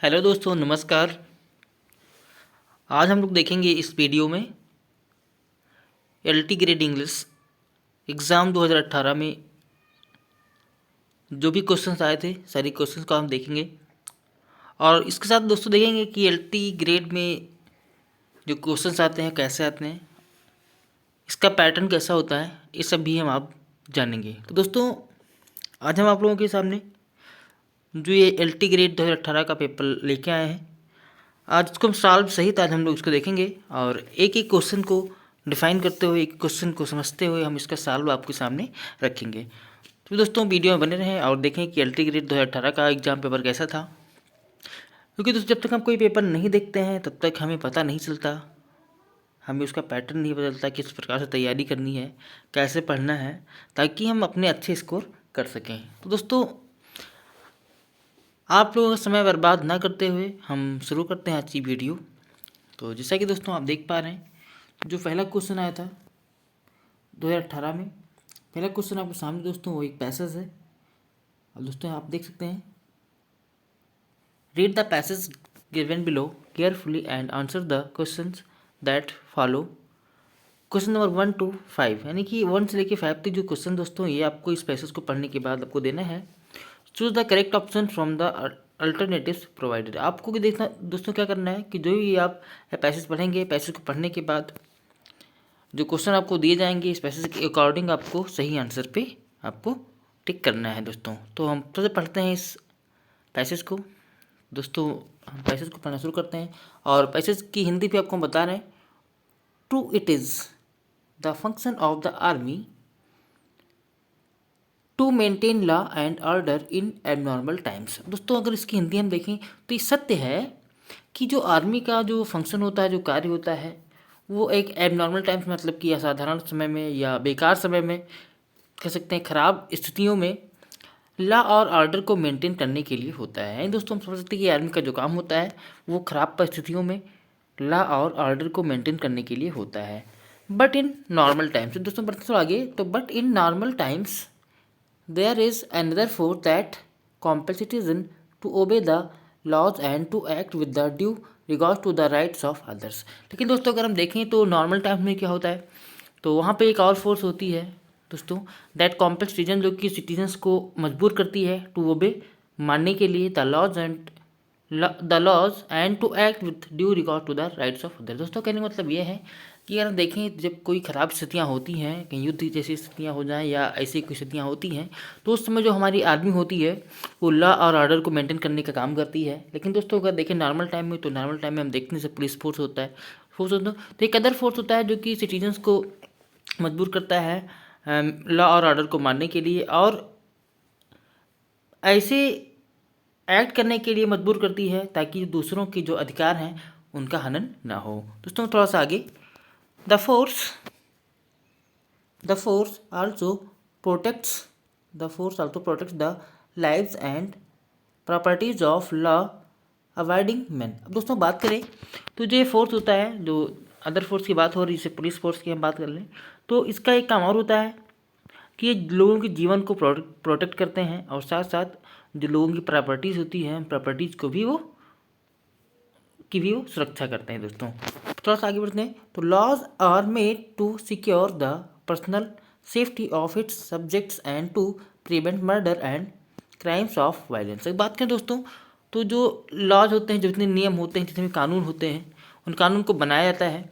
Hello दोस्तों, नमस्कार। आज हम लोग देखेंगे इस वीडियो में एलटी ग्रेड इंग्लिश एग्ज़ाम 2018 में जो भी क्वेश्चंस आए थे सारी क्वेश्चंस को हम देखेंगे। और इसके साथ दोस्तों देखेंगे कि एलटी ग्रेड में जो क्वेश्चंस आते हैं कैसे आते हैं, इसका पैटर्न कैसा होता है, ये सब भी हम आप जानेंगे। तो दोस्तों आज हम आप लोगों के सामने जो ये एलटी ग्रेड 2018 का पेपर लेके आए हैं, आज इसको हम सॉल्व सहित आज हम लोग इसको देखेंगे और एक एक क्वेश्चन को डिफाइन करते हुए, एक क्वेश्चन को समझते हुए हम इसका सॉल्व आपके सामने रखेंगे। तो दोस्तों वीडियो में बने रहें और देखें कि एलटी ग्रेड 2018 का एग्जाम पेपर कैसा था। क्योंकि दोस्तों जब तक हम कोई पेपर नहीं देखते हैं तब तक हमें पता नहीं चलता, हमें उसका पैटर्न नहीं बदलता, किस प्रकार से तैयारी करनी है, कैसे पढ़ना है, ताकि हम अपने अच्छे स्कोर कर सकें। तो दोस्तों आप लोगों का समय बर्बाद ना करते हुए हम शुरू करते हैं आज की वीडियो। तो जैसा कि दोस्तों आप देख पा रहे हैं, जो पहला क्वेश्चन आया था 2018 में, पहला क्वेश्चन आपके सामने दोस्तों वो एक पैसेज है। और दोस्तों आप देख सकते हैं, read the passage given below carefully and answer the questions that follow. Question number 1 to 5, यानी कि 1 से लेकर 5 तक जो क्वेश्चन दोस्तों ये आपको इस पैसेज को पढ़ने के बाद आपको देना है। Choose the correct option from the alternatives provided. आपको भी देखना दोस्तों क्या करना है कि जो भी आप पैसेज पढ़ेंगे, पैसेज को पढ़ने के बाद जो क्वेश्चन आपको दिए जाएंगे इस पैसेज के अकॉर्डिंग आपको सही आंसर पे आपको टिक करना है दोस्तों। तो हम सबसे पढ़ते हैं इस पैसेज को। दोस्तों हम पैसेज को पढ़ना शुरू करते हैं और पैसेज की हिंदी पे आपको हम बता रहे हैं। True it is the function of the army to maintain law and order in abnormal times. दोस्तों अगर इसकी हिंदी हम देखें तो ये सत्य है कि जो आर्मी का जो फंक्शन होता है, जो कार्य होता है, वो एक एबनॉर्मल टाइम्स मतलब कि असाधारण समय में या बेकार समय में, कह सकते हैं ख़राब स्थितियों में, लॉ और ऑर्डर को मेंटेन करने के लिए होता है। दोस्तों हम समझ सकते हैं कि आर्मी का जो काम होता है वो ख़राब परिस्थितियों में लॉ और ऑर्डर को मेंटेन करने के लिए होता है। बट इन नॉर्मल टाइम्स, दोस्तों बढ़ते थोड़ा आगे, तो but in normal times there is another force that compels citizen to obey the laws and to act with the due regard to the rights of others। लेकिन दोस्तों अगर हम देखें तो नॉर्मल टाइम्स में क्या होता है, तो वहाँ पे एक और फोर्स होती है दोस्तों, दैट कॉम्पेल्स सिटीजन, जो कि सिटीजन्स को मजबूर करती है टू ओबे, मानने के लिए, the laws and to act with due regard to the rights of other. दोस्तों कहने का मतलब ये है कि अगर देखें जब कोई ख़राब स्थितियाँ होती हैं, कहीं युद्ध जैसी स्थितियाँ हो जाएं या ऐसी कोई स्थितियाँ होती हैं, तो उस समय जो हमारी आर्मी होती है वो लॉ और ऑर्डर को मेंटेन करने का काम करती है। लेकिन दोस्तों अगर देखें नॉर्मल टाइम में, तो नॉर्मल टाइम में हम देखने से पुलिस फोर्स होता है, तो एक अदर फोर्स होता है जो कि सिटीजन्स को मजबूर करता है लॉ और ऑर्डर को मानने के लिए और ऐसे एक्ट करने के लिए मजबूर करती है ताकि दूसरों के जो अधिकार हैं उनका हनन ना हो। दोस्तों थोड़ा सा आगे, the force also protects the lives and properties of law avoiding man. अब दोस्तों बात करें तो जो फोर्स होता है, जो अदर फोर्स की बात हो रही है, जैसे पुलिस फोर्स की हम बात कर लें, तो इसका एक काम और होता है कि ये लोगों के जीवन को प्रोटेक्ट करते हैं और साथ साथ जो लोगों की प्रॉपर्टीज़ होती हैं, प्रॉपर्टीज़ को भी वो सुरक्षा करते हैं। दोस्तों थोड़ा सा आगे बढ़ते हैं, तो laws are made to secure the personal safety of its subjects and to prevent murder and crimes of violence. बात करें दोस्तों तो जो लॉज होते हैं, जितने नियम होते हैं, जितने भी कानून होते हैं, उन कानून को बनाया जाता है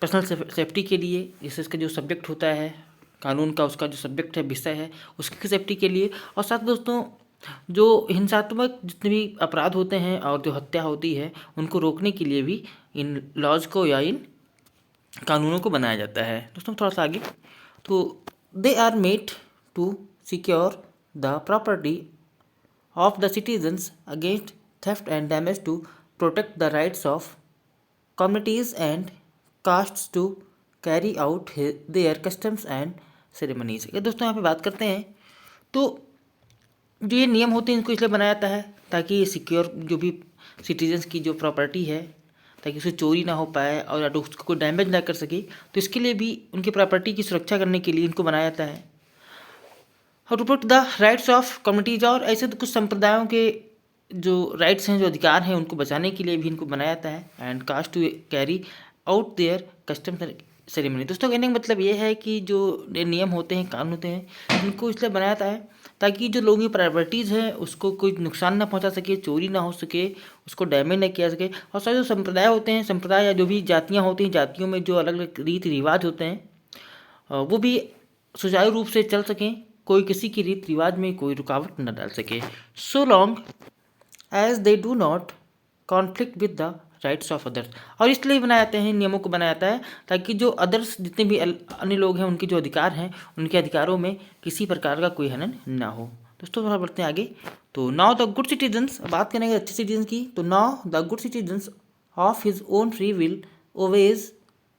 पर्सनल सेफ्टी के लिए, जैसे इसका जो सब्जेक्ट होता है कानून का, उसका जो सब्जेक्ट है, विषय है, उसकी सेफ्टी के लिए, और साथ दोस्तों जो हिंसात्मक जितने भी अपराध होते हैं और जो हत्या होती है उनको रोकने के लिए भी इन लॉज को या इन कानूनों को बनाया जाता है। दोस्तों थोड़ा सा आगे, तो they are made to secure the property of the citizens against theft and damage, to protect the rights of communities and castes to carry out their customs and ceremonies. ये दोस्तों यहाँ पे बात करते हैं तो जो ये नियम होते हैं इनको इसलिए बनाया जाता है ताकि ये सिक्योर जो भी सिटीजन्स की जो प्रॉपर्टी है, ताकि उसे चोरी ना हो पाए और उसको कोई डैमेज ना कर सके, तो इसके लिए भी उनकी प्रॉपर्टी की सुरक्षा करने के लिए इनको बनाया जाता है। और to protect the rights of communities, और ऐसे तो कुछ संप्रदायों के जो राइट्स हैं, जो अधिकार हैं, उनको बचाने के लिए भी इनको बनाया जाता है। And caste to carry out their custom ceremony. दोस्तों कहने का मतलब ये है कि जो नियम होते हैं, कानून होते हैं, इनको इसलिए बनाया जाता है ताकि जो लोगों की प्रॉपर्टीज़ है उसको कोई नुकसान ना पहुंचा सके, चोरी ना हो सके, उसको डैमेज ना किया सके। और सारे जो संप्रदाय होते हैं, संप्रदाय या जो भी जातियाँ होती हैं, जातियों में जो अलग अलग रीति रिवाज होते हैं वो भी सुचारू रूप से चल सकें, कोई किसी की रीति रिवाज में कोई रुकावट न डाल सके। So long as they do not conflict with the rights of others. और इसलिए बनाए जाते हैं, नियमों को बनाया जाता है ताकि जो अदर्स जितने भी अन्य लोग हैं, उनके जो अधिकार हैं, उनके अधिकारों में किसी प्रकार का कोई हनन ना हो। दोस्तों थोड़ा बढ़ते हैं आगे। तो नाउ द गुड सिटीजन्स, बात करेंगे अच्छे सिटीजन की। तो now the good citizens of his own free will owes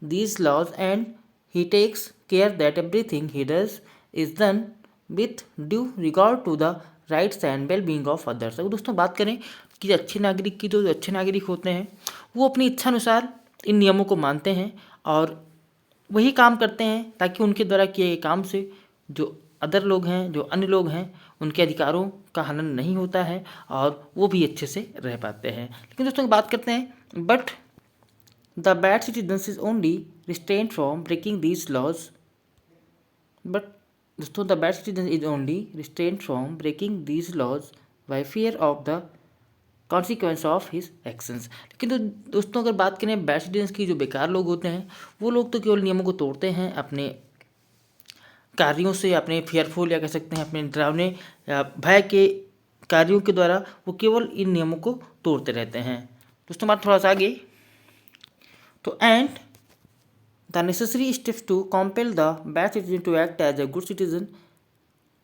these laws and he takes care that everything he does is done with due regard to the rights and well being of others. अगर दोस्तों बात करें कि अच्छे नागरिक की, जो अच्छे नागरिक होते हैं वो अपनी इच्छा अनुसार इन नियमों को मानते हैं और वही काम करते हैं ताकि उनके द्वारा किए गए काम से जो अदर लोग हैं, जो अन्य लोग हैं, उनके अधिकारों का हनन नहीं होता है और वो भी अच्छे से रह पाते हैं। लेकिन दोस्तों बात करते हैं, but the bad citizens is only restrain from breaking these laws. But दोस्तों the bad citizen is only restrain from breaking these laws by fear of the consequence of his actions. लेकिन दोस्तों अगर बात करें बैड सिटीजन्स की, जो बेकार लोग होते हैं, वो लोग तो केवल नियमों को तोड़ते हैं अपने कार्यों से, अपने फेयरफुल या कह सकते हैं अपने डरावने या भय के कार्यों के द्वारा वो केवल इन नियमों को तोड़ते रहते हैं। दोस्तों बात थोड़ा सा आगे। तो and the necessary steps to compel the bad citizen to act as a good citizen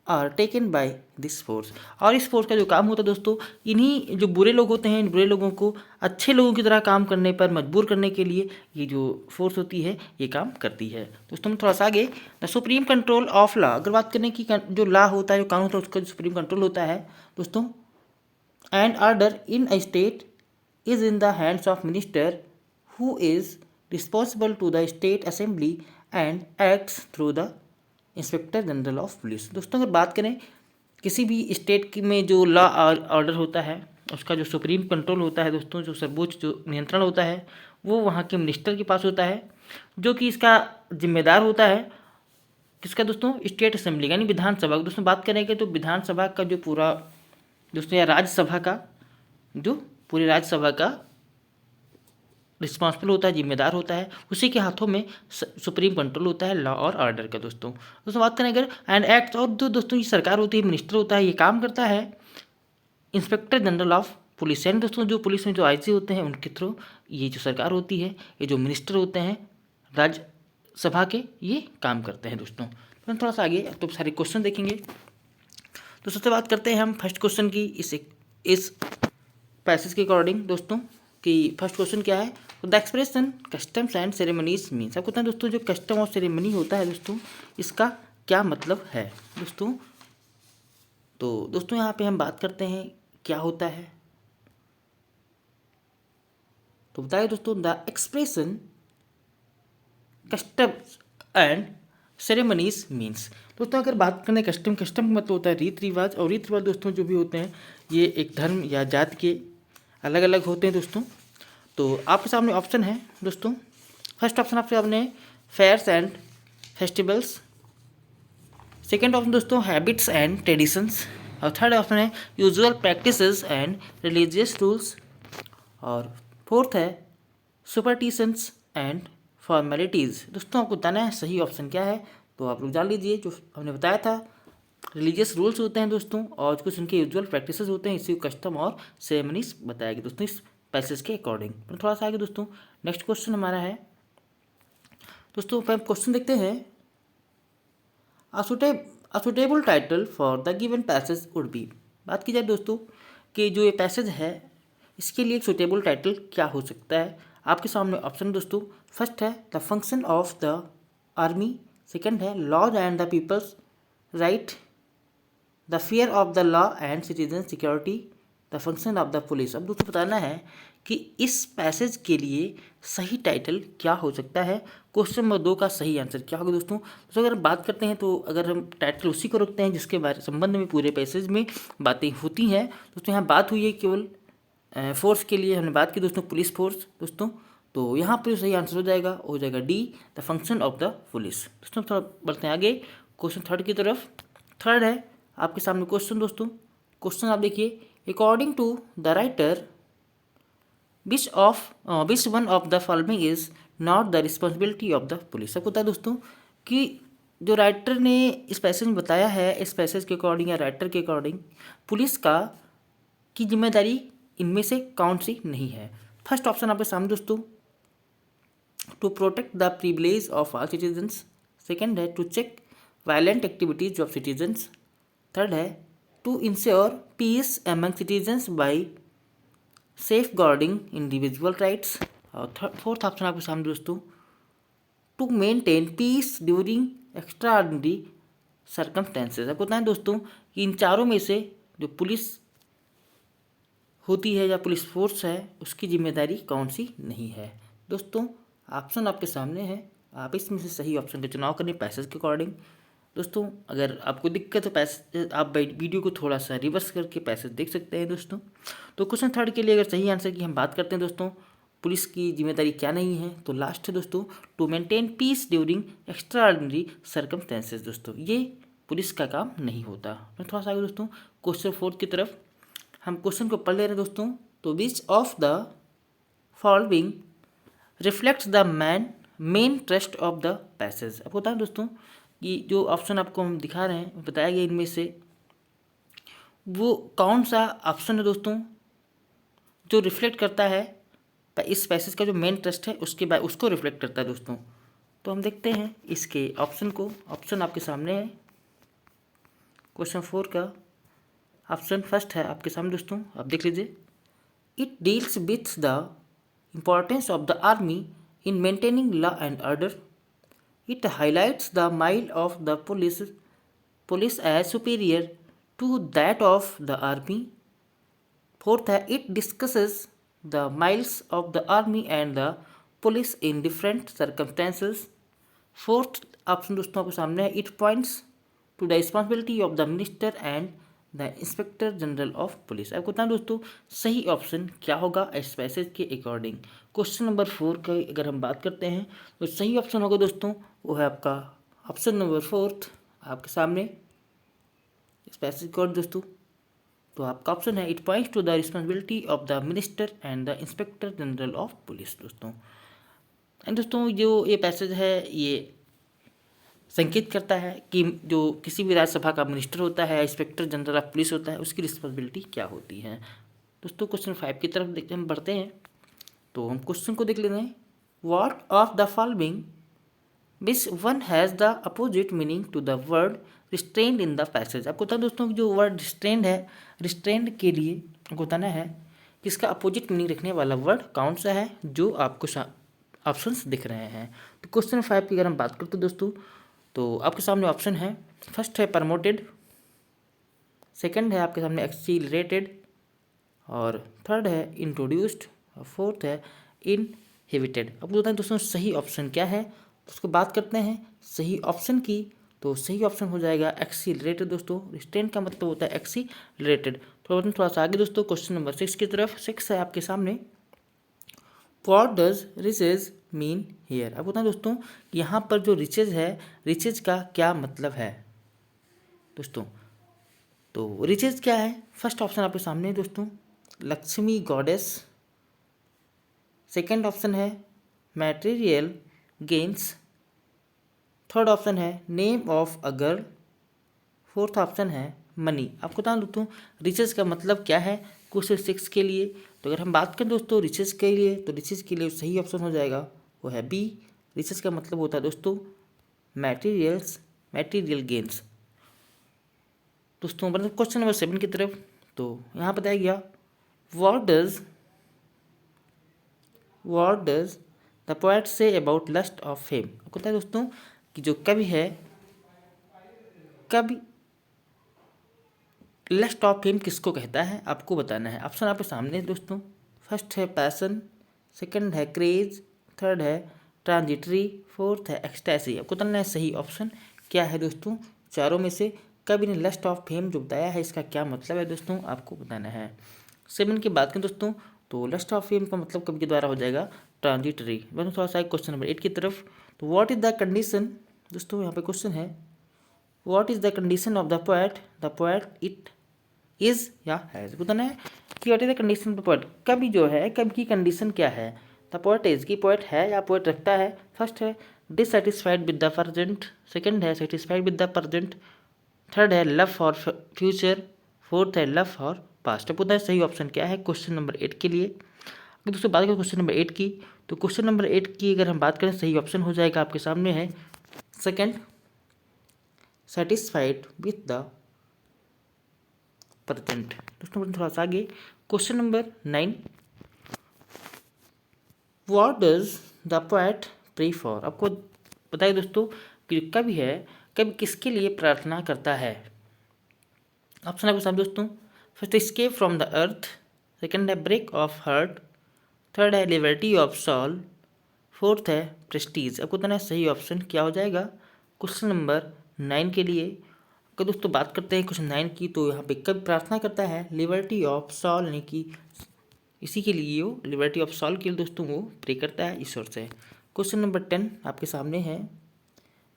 are taken by this force. और इस फोर्स का जो काम होता है दोस्तों, इन्हीं जो बुरे लोग होते हैं, इन बुरे लोगों को अच्छे लोगों की तरह काम करने पर मजबूर करने के लिए ये जो फोर्स होती है ये काम करती है। दोस्तों हम थोड़ा सा आगे, the supreme control of law, अगर बात करें कि जो लॉ होता है, जो कानून होता है, उसका जो सुप्रीम कंट्रोल होता है दोस्तों, and order in a state is in the hands of minister who is responsible to the state assembly and acts through the inspector general of police. दोस्तों अगर बात करें किसी भी स्टेट की में जो लॉ ऑर्डर होता है, उसका जो सुप्रीम कंट्रोल होता है दोस्तों, जो सर्वोच्च जो नियंत्रण होता है, वो वहाँ के मिनिस्टर के पास होता है, जो कि इसका जिम्मेदार होता है किसका दोस्तों, स्टेट असेंबली यानी विधानसभा। दोस्तों बात करेंगे तो विधानसभा का जो पूरा दोस्तों या राज्यसभा का जो पूरी राज्यसभा का रिस्पॉन्सिबल होता है, जिम्मेदार होता है, उसी के हाथों में सुप्रीम कंट्रोल होता है लॉ और ऑर्डर का। दोस्तों बात करें अगर एंड एक्ट, और जो दोस्तों ये सरकार होती है, मिनिस्टर होता है, ये काम करता है इंस्पेक्टर जनरल ऑफ पुलिस, यानी दोस्तों जो पुलिस में जो आईजी होते हैं उनके थ्रू ये जो सरकार होती है, ये जो मिनिस्टर होते हैं राज्यसभा के, ये काम करते हैं। दोस्तों तो थोड़ा सा आगे तो सारे क्वेश्चन देखेंगे। तो सबसे बात करते हैं हम फर्स्ट क्वेश्चन की, इस पैसेज के अकॉर्डिंग दोस्तों कि फर्स्ट क्वेश्चन क्या है। तो the expression customs and ceremonies means, आपको पता है दोस्तों जो कस्टम और सेरेमनी होता है दोस्तों, इसका क्या मतलब है दोस्तों। तो दोस्तों यहाँ पे हम बात करते हैं क्या होता है। तो बताइए दोस्तों, the expression customs and ceremonies means. दोस्तों अगर बात करें कस्टम का मतलब होता है रीति रिवाज, और रीति रिवाज दोस्तों जो भी होते हैं ये एक धर्म या जाति के अलग अलग होते हैं दोस्तों। तो आपके सामने ऑप्शन है दोस्तों, फर्स्ट ऑप्शन आपके सामने fairs and festivals, second option दोस्तों हैबिट्स एंड ट्रेडिशंस, और थर्ड ऑप्शन है usual practices and religious rules, और फोर्थ है सुपरस्टिशंस एंड फॉर्मेलिटीज़। दोस्तों आपको बताना है सही ऑप्शन क्या है, तो आप लोग जान लीजिए। जो हमने बताया था रिलीजियस रूल्स होते हैं दोस्तों, और कुछ उनके यूजुअल प्रैक्टिसेस होते हैं, इसी को कस्टम और सेरेमनीज बताया गया दोस्तों इस पैसेज के अकॉर्डिंग। पर थोड़ा सा आगे दोस्तों नेक्स्ट क्वेश्चन हमारा है दोस्तों, क्वेश्चन देखते हैं। A suitable title for the given passage would be. बात की जाए दोस्तों कि जो ये पैसेज है इसके लिए एक सुटेबल टाइटल क्या हो सकता है। आपके सामने ऑप्शन दोस्तों, फर्स्ट है the function of the army, second है laws and the people's right, the fear of the law and citizen security, the function of the police. अब दोस्तों बताना है कि इस पैसेज के लिए सही टाइटल क्या हो सकता है। क्वेश्चन नंबर 2 का सही आंसर क्या होगा दोस्तों। अगर हम बात करते हैं तो अगर हम टाइटल उसी को रखते हैं जिसके बारे संबंध में पूरे पैसेज में बातें होती हैं। दोस्तों यहाँ बात हुई है केवल फोर्स के लिए हमने बात की दोस्तों, पुलिस फोर्स दोस्तों। तो यहाँ पर सही आंसर हो जाएगा D, the function of the police. दोस्तों थोड़ा बढ़ते हैं आगे क्वेश्चन थर्ड की तरफ। थर्ड है आपके सामने क्वेश्चन दोस्तों। क्वेश्चन आप देखिए, according to the writer which one of the following is not the responsibility of the police. सबको पता है दोस्तों कि जो राइटर ने इस पैसेज में बताया है, इस पैसेज के अकॉर्डिंग या राइटर के अकॉर्डिंग पुलिस की जिम्मेदारी इनमें से कौन सी नहीं है। फर्स्ट ऑप्शन आपके सामने दोस्तों, to protect the privilege of all citizens. Second है to check violent activities of citizens. Third है to ensure peace among citizens by safeguarding individual rights. और फोर्थ ऑप्शन आपके सामने दोस्तों, to maintain peace during extraordinary circumstances. आपको बताएं दोस्तों कि इन चारों में से जो पुलिस होती है या पुलिस फोर्स है उसकी जिम्मेदारी कौन सी नहीं है। दोस्तों ऑप्शन आपके सामने है, आप इसमें से सही ऑप्शन का चुनाव करें पैसेज के अकॉर्डिंग। दोस्तों अगर आपको दिक्कत है पैसेज, आप वीडियो को थोड़ा सा रिवर्स करके पैसेज देख सकते हैं दोस्तों। तो क्वेश्चन थर्ड के लिए अगर सही आंसर की हम बात करते हैं दोस्तों, पुलिस की जिम्मेदारी क्या नहीं है, तो लास्ट है दोस्तों to maintain peace during extraordinary circumstances. दोस्तों ये पुलिस का काम नहीं होता। तो थोड़ा सा आगे दोस्तों क्वेश्चन फोर्थ की तरफ हम क्वेश्चन को पढ़ ले रहे हैं दोस्तों। तो विच of the following reflects the main trust of the passage. आपको बताएं दोस्तों कि जो ऑप्शन आपको हम दिखा रहे हैं बताया गया इनमें से वो कौन सा ऑप्शन है दोस्तों जो रिफ्लेक्ट करता है इस पैसेज का जो मेन ट्रस्ट है उसको रिफ्लेक्ट करता है दोस्तों। तो हम देखते हैं इसके ऑप्शन को। ऑप्शन आपके सामने है क्वेश्चन 4 का। ऑप्शन फर्स्ट है आपके सामने दोस्तों, आप देख लीजिए। It deals with the importance of the army in maintaining law and order. It highlights the might of the police as superior to that of the army. Fourth है, it discusses the miles of the army and the police in different circumstances. Fourth option दोस्तों आपके सामने है, it points to the responsibility of the minister and the inspector general of police. आपको बताएं दोस्तों सही option क्या होगा इस पैसेज के अकॉर्डिंग। क्वेश्चन नंबर 4 का अगर हम बात करते हैं तो सही ऑप्शन होगा दोस्तों वो है आपका ऑप्शन नंबर 4 आपके सामने इस पैसेज का दोस्तों। तो आपका ऑप्शन है it points to the responsibility of the minister and the inspector general of police दोस्तों। एंड दोस्तों जो ये पैसेज है ये संकेत करता है कि जो किसी भी राज्यसभा का मिनिस्टर होता है, इंस्पेक्टर जनरल ऑफ पुलिस होता है, उसकी रिस्पॉन्सिबिलिटी क्या होती है। दोस्तों क्वेश्चन 5 की तरफ देखते हम बढ़ते हैं। तो हम क्वेश्चन को देख लेते हैं। What of the following which one has the opposite meaning to the word restrained in the passage. आपको बताया दोस्तों जो वर्ड रिस्ट्रेंड है, रिस्ट्रेंड के लिए आपको बताना है कि इसका अपोजिट मीनिंग रखने वाला वर्ड कौन सा है जो आपको ऑप्शंस दिख रहे हैं। तो क्वेश्चन 5 की अगर हम बात करते हैं दोस्तों तो आपके सामने ऑप्शन है, फर्स्ट है प्रमोटेड, सेकंड है आपके सामने एक्सीलरेटेड, और थर्ड है इंट्रोड्यूस्ड, और फोर्थ है इनहिबिटेड। अब बताएं दोस्तों सही ऑप्शन क्या है, तो उसको बात करते हैं सही ऑप्शन की। तो सही ऑप्शन हो जाएगा एक्सीलरेटेड दोस्तों। रिस्ट्रेंट का मतलब होता है एक्सीलरेटेड। थोड़ा सा आगे दोस्तों क्वेश्चन नंबर 6 की तरफ। 6 है आपके सामने, what does riches mean here. अब बताएं दोस्तों यहाँ पर जो रिचेज है, रिचेज का क्या मतलब है दोस्तों। तो रिचेज क्या है, फर्स्ट ऑप्शन आपके सामने है दोस्तों, लक्ष्मी गॉडेस। सेकंड ऑप्शन है मैटेरियल गेन्स। थर्ड ऑप्शन है name of a girl. Fourth option है मनी। आपको बता दोस्तों रिचेज का मतलब क्या है क्वेश्चन 6 के लिए। तो अगर हम बात करें दोस्तों रिचेज के लिए, तो रिचेज के लिए सही ऑप्शन हो जाएगा वो है बी। रिचेज का मतलब होता है दोस्तों मैटेरियल गेन्स दोस्तों। मतलब क्वेश्चन नंबर 7 की तरफ। तो यहाँ बताया गया what does the poet say about lust of fame. आपको पता है दोस्तों कि जो कवि है, कवि लस्ट ऑफ फेम किसको कहता है आपको बताना है। ऑप्शन आपके सामने है दोस्तों। फर्स्ट है पैसन, सेकंड है क्रेज, थर्ड है ट्रांजिटरी, फोर्थ है एक्सटैसी। आपको बताना है सही ऑप्शन क्या है दोस्तों चारों में से। कवि ने लस्ट ऑफ फेम जो बताया है इसका क्या मतलब है दोस्तों आपको बताना है। 7 की बात करें दोस्तों तो लस्ट ऑफ फेम का मतलब कवि के द्वारा हो जाएगा ट्रांजिटरी। दोस्तों थोड़ा सा क्वेश्चन नंबर 8 की तरफ। तो व्हाट इज द कंडीशन, दोस्तों यहाँ पे क्वेश्चन है what is the condition of the poet it is या हैज। बताना है कि what is the condition of the poet, कवि जो है कवि की कंडीशन क्या है। द पोएट इज की पोएट है या पोएट रखता है। फर्स्ट है dissatisfied with the present, second है satisfied with the present, third है लव फॉर फ्यूचर, फोर्थ है लव फॉर पास्ट। पता है सही ऑप्शन क्या है क्वेश्चन नंबर 8 के लिए। अगर दोस्तों बात करें क्वेश्चन नंबर 8 की तो क्वेश्चन नंबर 8 की अगर हम बात करें सही ऑप्शन हो जाएगा आपके सामने है second satisfied with the present. दोस्तों थोड़ा सा आगे question number 9 what does the poet pray for. आपको बताइए दोस्तों कि कवि है कवि किसके लिए प्रार्थना करता है। ऑप्शन आपके सामने दोस्तों। First escape from the earth, second है ब्रेक ऑफ हार्ट, थर्ड है लिबर्टी ऑफ सोल, फोर्थ है प्रेस्टीज। आपको बताना है सही ऑप्शन क्या हो जाएगा क्वेश्चन नंबर 9 के लिए। अगर दोस्तों बात करते हैं क्वेश्चन 9 की तो यहाँ पे कब प्रार्थना करता है लिबर्टी ऑफ सोल, यानी कि इसी के लिए वो लिबर्टी ऑफ सोल के लिए दोस्तों वो प्रे करता है ईश्वर से। क्वेश्चन नंबर 10 आपके सामने है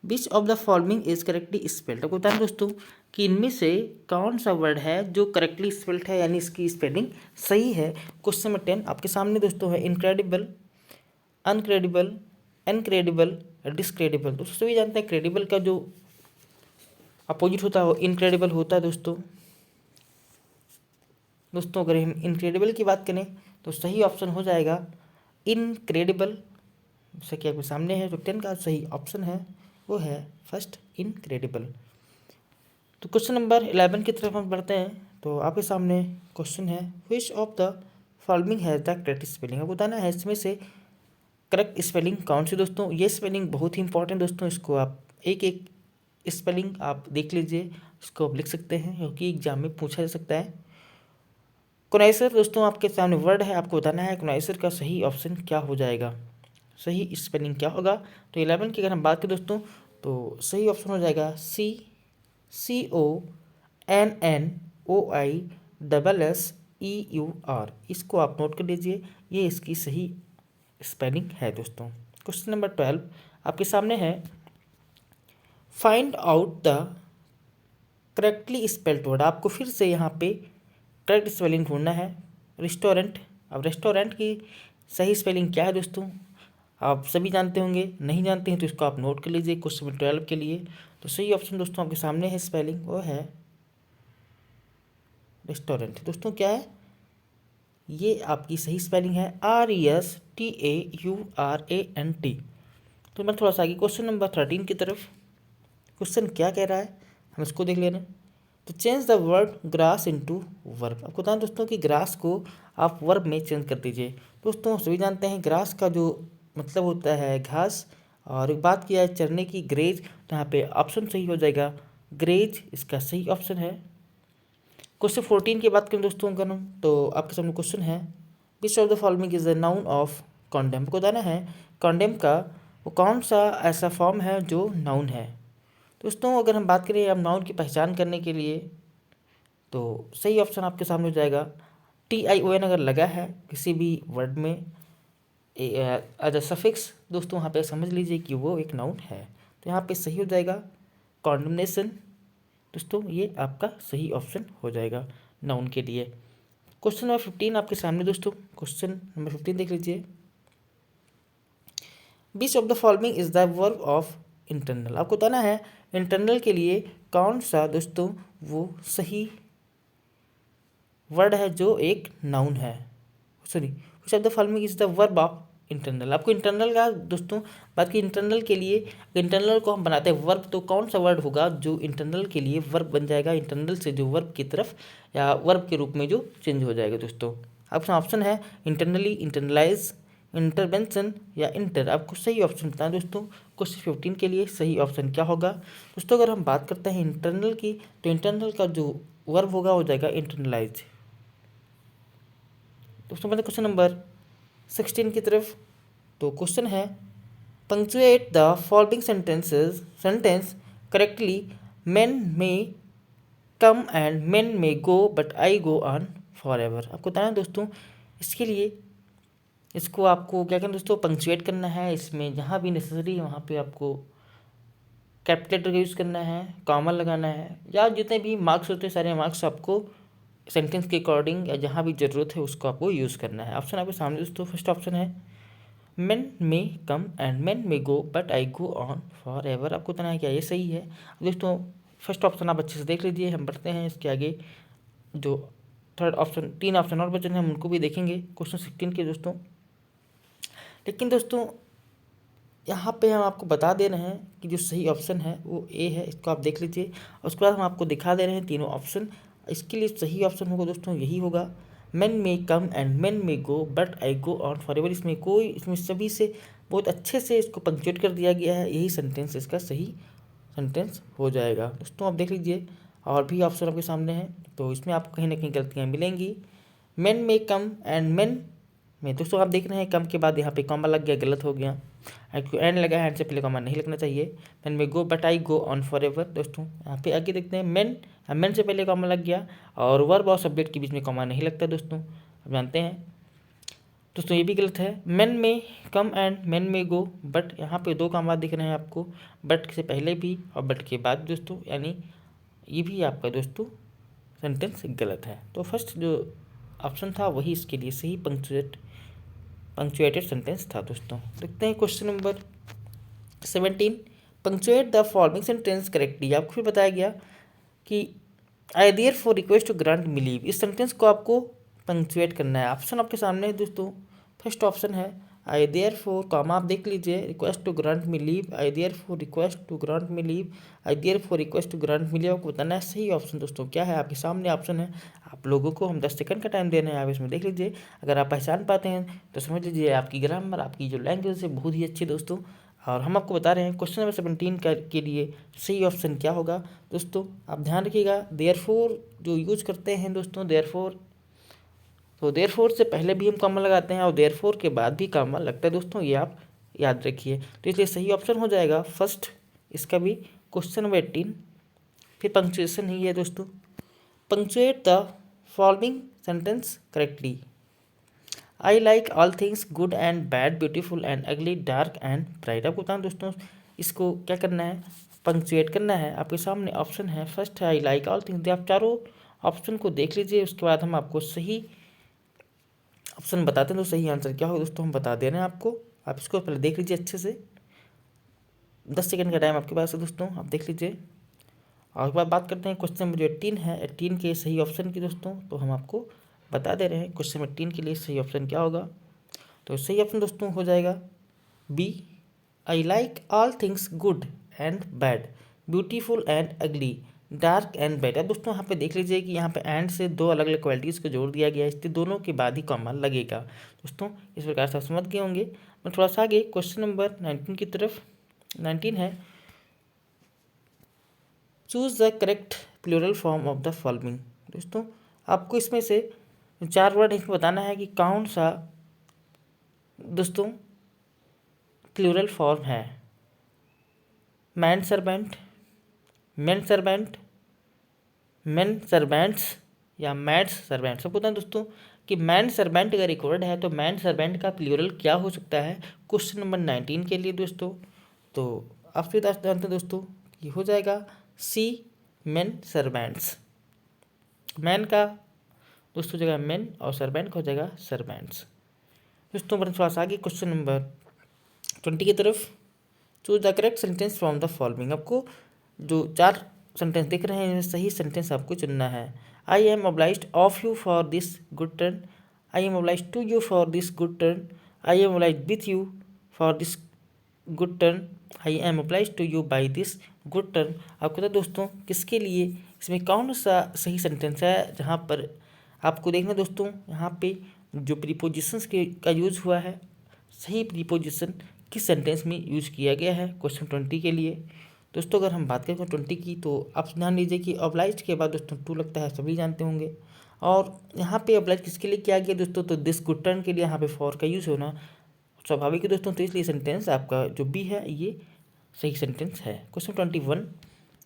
which of the following is correctly spelled. आपको बताएं दोस्तों कि इनमें से कौन सा वर्ड है जो करेक्टली स्पेल्ड है यानी इसकी स्पेलिंग सही है। क्वेश्चन नंबर 10 आपके सामने दोस्तों है इनक्रेडिबल, अनक्रेडिबल, इनक्रेडिबल, डिसक्रेडिबल। दोस्तों सभी जानते हैं क्रेडिबल का जो अपोजिट होता है वो इनक्रेडिबल होता है दोस्तों। अगर हम इनक्रेडिबल की बात करें तो सही ऑप्शन हो जाएगा इनक्रेडिबल। जैसा कि आपके सामने है जो 10 का सही ऑप्शन है वो है फर्स्ट इनक्रेडिबल। तो क्वेश्चन नंबर 11 की तरफ हम बढ़ते हैं। तो आपके सामने क्वेश्चन है which of the following has the correct spelling. आपको बताना है इसमें से करेक्ट स्पेलिंग कौन सी। दोस्तों ये स्पेलिंग बहुत ही इंपॉर्टेंट दोस्तों, इसको आप एक एक स्पेलिंग आप देख लीजिए, इसको आप लिख सकते हैं क्योंकि एग्जाम में पूछा जा सकता है। कोनाइसर दोस्तों आपके सामने वर्ड है, आपको बताना है कोनाइसर का सही ऑप्शन क्या हो जाएगा, सही स्पेलिंग क्या होगा। तो 11 की अगर हम बात करें दोस्तों तो सही ऑप्शन हो जाएगा CONNOISSEUR। इसको आप नोट कर लीजिए, ये इसकी सही स्पेलिंग है दोस्तों। क्वेश्चन नंबर 12 आपके सामने है find out the correctly spelled word. आपको फिर से यहाँ पे करेक्ट स्पेलिंग ढूंढना है। रेस्टोरेंट, अब रेस्टोरेंट की सही स्पेलिंग क्या है दोस्तों आप सभी जानते होंगे, नहीं जानते हैं तो इसको आप नोट कर लीजिए क्वेश्चन नंबर 12 के लिए। तो सही ऑप्शन दोस्तों आपके सामने है स्पेलिंग वो है रेस्टोरेंट। दोस्तों क्या है ये आपकी सही स्पेलिंग है RESTAURANT। तो मैं थोड़ा सा आगे क्वेश्चन नंबर 13 की तरफ, क्वेश्चन क्या कह रहा है हम इसको देख लेना। तो change the word grass into verb. आपको बताएं दोस्तों कि ग्रास को आप वर्ब में चेंज कर दीजिए। दोस्तों सभी जानते हैं ग्रास का जो मतलब होता है घास, और एक बात किया है चरने की ग्रेज, तो यहाँ पे ऑप्शन सही हो जाएगा ग्रेज, इसका सही ऑप्शन है। क्वेश्चन 14 की बात करें दोस्तों का तो आपके सामने क्वेश्चन है which of the following is the noun of condemn. को बताना है कॉन्डेम का वो कौन सा ऐसा फॉर्म है जो नाउन है। दोस्तों अगर हम बात करें अब नाउन की पहचान करने के लिए तो सही ऑप्शन आपके सामने हो जाएगा TION अगर लगा है किसी भी वर्ड में एज अ सफिक्स दोस्तों वहाँ पे समझ लीजिए कि वो एक नाउन है। तो यहाँ पे सही हो जाएगा कॉन्डमनेशन। दोस्तों ये आपका सही ऑप्शन हो जाएगा नाउन के लिए। क्वेश्चन नंबर 15 आपके सामने दोस्तों, क्वेश्चन नंबर 15 देख लीजिए विच of the following is the verb of internal. आपको बताना है इंटरनल के लिए कौन सा दोस्तों वो सही वर्ड है जो एक नाउन है। Sorry which of the following is the verb of internal. आपको इंटरनल का दोस्तों बात की इंटरनल के लिए, इंटरनल को हम बनाते हैं वर्ब, तो कौन सा वर्ड होगा जो इंटरनल के लिए वर्ब बन जाएगा, इंटरनल से जो वर्ब की तरफ या वर्ब के रूप में जो चेंज हो जाएगा। दोस्तों आपका ऑप्शन है इंटरनली, इंटरनलाइज, इंटरवेंशन या इंटर। आपको सही ऑप्शन बताएं दोस्तों क्वेश्चन 15 के लिए सही ऑप्शन क्या होगा। दोस्तों अगर हम बात करते हैं इंटरनल की तो इंटरनल का जो वर्ब होगा हो जाएगा इंटरनलाइज। दोस्तों मतलब क्वेश्चन नंबर 16 की तरफ। तो क्वेश्चन है punctuate the following sentence correctly, men may come and men may go but I go on forever। आपको बताना है दोस्तों, इसके लिए इसको आपको क्या करना दोस्तों, पंक्चुएट करना है। इसमें जहाँ भी नेसेसरी है वहाँ पे आपको कैपिटल लेटर का यूज़ करना है, कॉमा लगाना है, या जितने भी मार्क्स होते हैं सारे मार्क्स आपको सेंटेंस के अकॉर्डिंग या जहाँ भी ज़रूरत है उसको आपको यूज़ करना है। ऑप्शन आपके सामने दोस्तों, फर्स्ट ऑप्शन है men may come and men may go but I go on forever। आपको बताना है क्या ये सही है दोस्तों। फर्स्ट ऑप्शन आप अच्छे से देख लीजिए। हम बढ़ते हैं इसके आगे, जो थर्ड ऑप्शन, 3 ऑप्शन और बचे हैं हम उनको भी देखेंगे क्वेश्चन 16 के दोस्तों। लेकिन दोस्तों यहाँ पे हम आपको बता दे रहे हैं कि जो सही ऑप्शन है वो ए है, इसको आप देख लीजिए। और उसके बाद हम आपको दिखा दे रहे हैं तीनों ऑप्शन। इसके लिए सही ऑप्शन होगा दोस्तों यही होगा, men may come and men may go but I go on forever। इसमें सभी से बहुत अच्छे से इसको पंक्चुएट कर दिया गया है, यही सेंटेंस इसका सही सेंटेंस हो जाएगा दोस्तों। आप देख लीजिए और भी ऑप्शन आपके सामने हैं, तो इसमें आपको कहीं ना कहीं गलतियाँ मिलेंगी। men may come and men में दोस्तों आप देख रहे हैं कम के बाद यहाँ पे कॉमा लग गया, गलत हो गया। एंड लगा है, एंड से पहले कॉमा नहीं लगना चाहिए। मैन में go but I go on for ever. दोस्तों यहाँ पे आगे देखते हैं मैन से पहले कॉमा लग गया, और वर्ब और सब्जेक्ट के बीच में कॉमा नहीं लगता दोस्तों, अब जानते हैं दोस्तों ये भी गलत है। मैन में कम एंड मैन में गो, बट यहाँ पे 2 कॉमा दिख रहे हैं आपको, बट से पहले भी और बट के बाद दोस्तों, यानी ये भी आपका दोस्तों सेंटेंस गलत है। तो फर्स्ट जो ऑप्शन था वही इसके लिए सही पंक्चुएटेड सेंटेंस था दोस्तों। देखते हैं question number 17, punctuate the following sentence correctly. आपको फिर बताया गया कि I therefore request to grant me leave, इस सेंटेंस को आपको पंक्चुएट करना है। ऑप्शन आपके सामने है दोस्तों, फर्स्ट ऑप्शन है आई देयर फॉर कॉमा आप देख लीजिए, request to grant me leave, I therefore request to grant me leave, I therefore request to grant me leave. आपको बताना है सही ऑप्शन दोस्तों क्या है। आपके सामने ऑप्शन है, आप लोगों को हम 10 सेकंड का टाइम दे रहे हैं, आप इसमें देख लीजिए। अगर आप पहचान पाते हैं तो समझ लीजिए आपकी ग्रामर, आपकी जो लैंग्वेज है बहुत ही अच्छी दोस्तों। और हम आपको बता रहे हैं क्वेश्चन नंबर 17 के लिए सही ऑप्शन क्या होगा दोस्तों। आप ध्यान रखिएगा, देयरफॉर जो यूज करते हैं दोस्तों, देयरफॉर, तो देयरफॉर से पहले भी हम कॉमा लगाते हैं और देयरफॉर के बाद भी कॉमा लगता है दोस्तों, ये आप याद रखिए। तो इसलिए सही ऑप्शन हो जाएगा फर्स्ट, इसका भी क्वेश्चन नंबर 18। फिर पंक्चुएशन ही है दोस्तों, punctuate the following sentence correctly. I like all things good and bad, beautiful and ugly, dark and bright. आपको बताऊँ दोस्तों इसको क्या करना है, पंक्चुएट करना है। आपके सामने ऑप्शन है, फर्स्ट है आई लाइक ऑल थिंग्स। आप चारों ऑप्शन को देख लीजिए, उसके बाद हम आपको सही ऑप्शन बताते हैं। तो सही आंसर क्या होगा दोस्तों हम बता दे रहे हैं आपको, आप इसको पहले देख लीजिए अच्छे से। 10 सेकंड का टाइम आपके पास है दोस्तों, आप देख लीजिए। और उसके बाद बात करते हैं क्वेश्चन नंबर जो 18 है, 18 के सही ऑप्शन की दोस्तों। तो हम आपको बता दे रहे हैं क्वेश्चन नंबर 18 के लिए सही ऑप्शन क्या होगा। तो सही ऑप्शन दोस्तों हो जाएगा B, I like all things good and bad, beautiful and ugly, dark and bright. अब दोस्तों यहाँ पे देख लीजिए कि यहाँ पे एंड से 2 अलग अलग क्वालिटीज़ को जोड़ दिया गया है, इसलिए दोनों के बाद ही कॉमा लगेगा दोस्तों। इस प्रकार से आप समझ गए होंगे। मैं थोड़ा सा आगे क्वेश्चन नंबर 19 की तरफ, 19 है choose the correct plural form of the following. दोस्तों आपको इसमें से 4 वर्ड इसमें बताना है कि कौन सा दोस्तों प्लूरल फॉर्म है। Man servant, main servant, main servants या मैड्स सर्वेंट। सब पता है दोस्तों कि मैन सर्वेंट अगर एक वर्ड है तो मैन सर्वेंट का प्लूरल क्या हो सकता है क्वेश्चन नंबर 19 के लिए दोस्तों। तो आप फिर जानते हैं दोस्तों कि हो जाएगा सी, मेन सर्वेंट्स। मैन का दोस्तों जगह मेन और सर्वेंट का हो जाएगा सर्वेंट्स दोस्तों। पर थोड़ा सा आगे क्वेश्चन नंबर 20 की तरफ, choose the correct sentence from the following. आपको जो 4 सेंटेंस दिख रहे हैं इनमें सही सेंटेंस आपको चुनना है। I am obliged of you for this good turn, I am obliged to you for this good turn, I am obliged with you for this good turn, I am obliged to you by this good turn. आपको पता दोस्तों किसके लिए इसमें कौन सा सही sentence है, जहाँ पर आपको देखना दोस्तों यहाँ पे जो प्रीपोजिशंस का यूज़ हुआ है, सही प्रीपोजिशन किस सेंटेंस में यूज किया गया है क्वेश्चन 20 के लिए। दोस्तों अगर हम बात करें 20 की, तो आप ध्यान दीजिए कि ऑब्लाइज्ड के बाद दोस्तों टू लगता है, सभी जानते होंगे। और यहाँ पे ऑब्लाइज किसके लिए किया गया दोस्तों, तो दिस गुड टर्न के लिए यहाँ पे फॉर का यूज़ होना स्वाभाविक है दोस्तों। तो इसलिए सेंटेंस आपका जो बी है ये सही सेंटेंस है। क्वेश्चन 21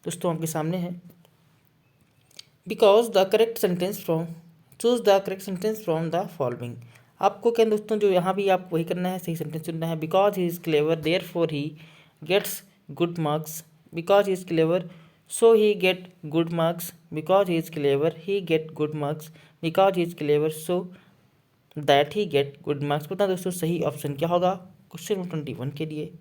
दोस्तों आपके सामने है। Because the correct sentence from choose the correct sentence from the following. आपको क्या दोस्तों, जो यहाँ भी आप वही करना है, सही सेंटेंस चुनना है। Because he is clever therefore he gets good marks. Because he is clever so he get good marks. Because he is clever he get good marks. Because he is clever so that he get good marks. पता दोस्तों सही option क्या होगा question 21 के लिए।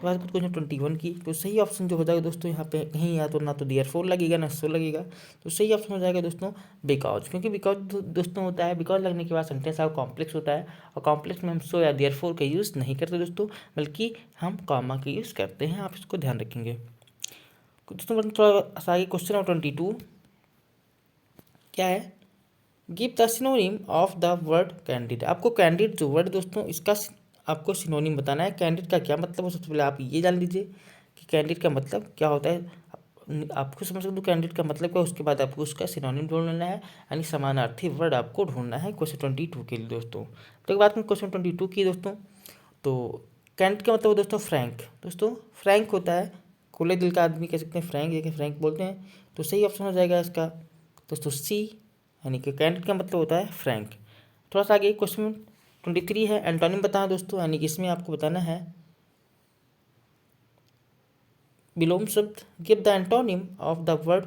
बात करते question 21 की, तो सही ऑप्शन जो हो जाएगा दोस्तों यहाँ पे कहीं या तो ना तो देयरफॉर लगेगा ना सो लगेगा, तो सही ऑप्शन हो जाएगा दोस्तों बिकॉज। क्योंकि बिकॉज दोस्तों होता है, बिकॉज लगने के बाद सेंटेंस आपका कॉम्प्लेक्स होता है, और कॉम्प्लेक्स में हम सो या देयरफॉर का यूज़ नहीं करते दोस्तों, बल्कि हम कॉमा का यूज़ करते हैं। आप इसको ध्यान रखेंगे दोस्तों। थोड़ा आगे क्वेश्चन नंबर 22 क्या है, give the synonym of the word candid. आपको कैंडिड जो वर्ड दोस्तों, इसका आपको सिनोनिम बताना है। कैंडिड का क्या मतलब हो, सबसे पहले आप ये जान लीजिए कि कैंडिड का मतलब क्या होता है। आपको समझ सकते हो कैंडिड का मतलब क्या, उसके बाद आपको उसका सिनोनिम ढूंढ लेना है, यानी समानार्थी वर्ड आपको ढूंढना है क्वेश्चन 22 के लिए दोस्तों। तो एक बात में क्वेश्चन 22 की दोस्तों, तो कैंडिड का मतलब दोस्तों फ्रैंक। दोस्तों फ्रैंक होता है खुले दिल का आदमी, कह सकते हैं फ्रैंक, देखिए फ्रैंक बोलते हैं। तो सही ऑप्शन हो जाएगा इसका दोस्तों सी, यानी कि कैंडिड का मतलब होता है फ्रैंक। थोड़ा सा आगे क्वेश्चन 23 है, एंटोनिम बताना दोस्तों, यानी कि इसमें आपको बताना है विलोम शब्द। Give the antonym of the word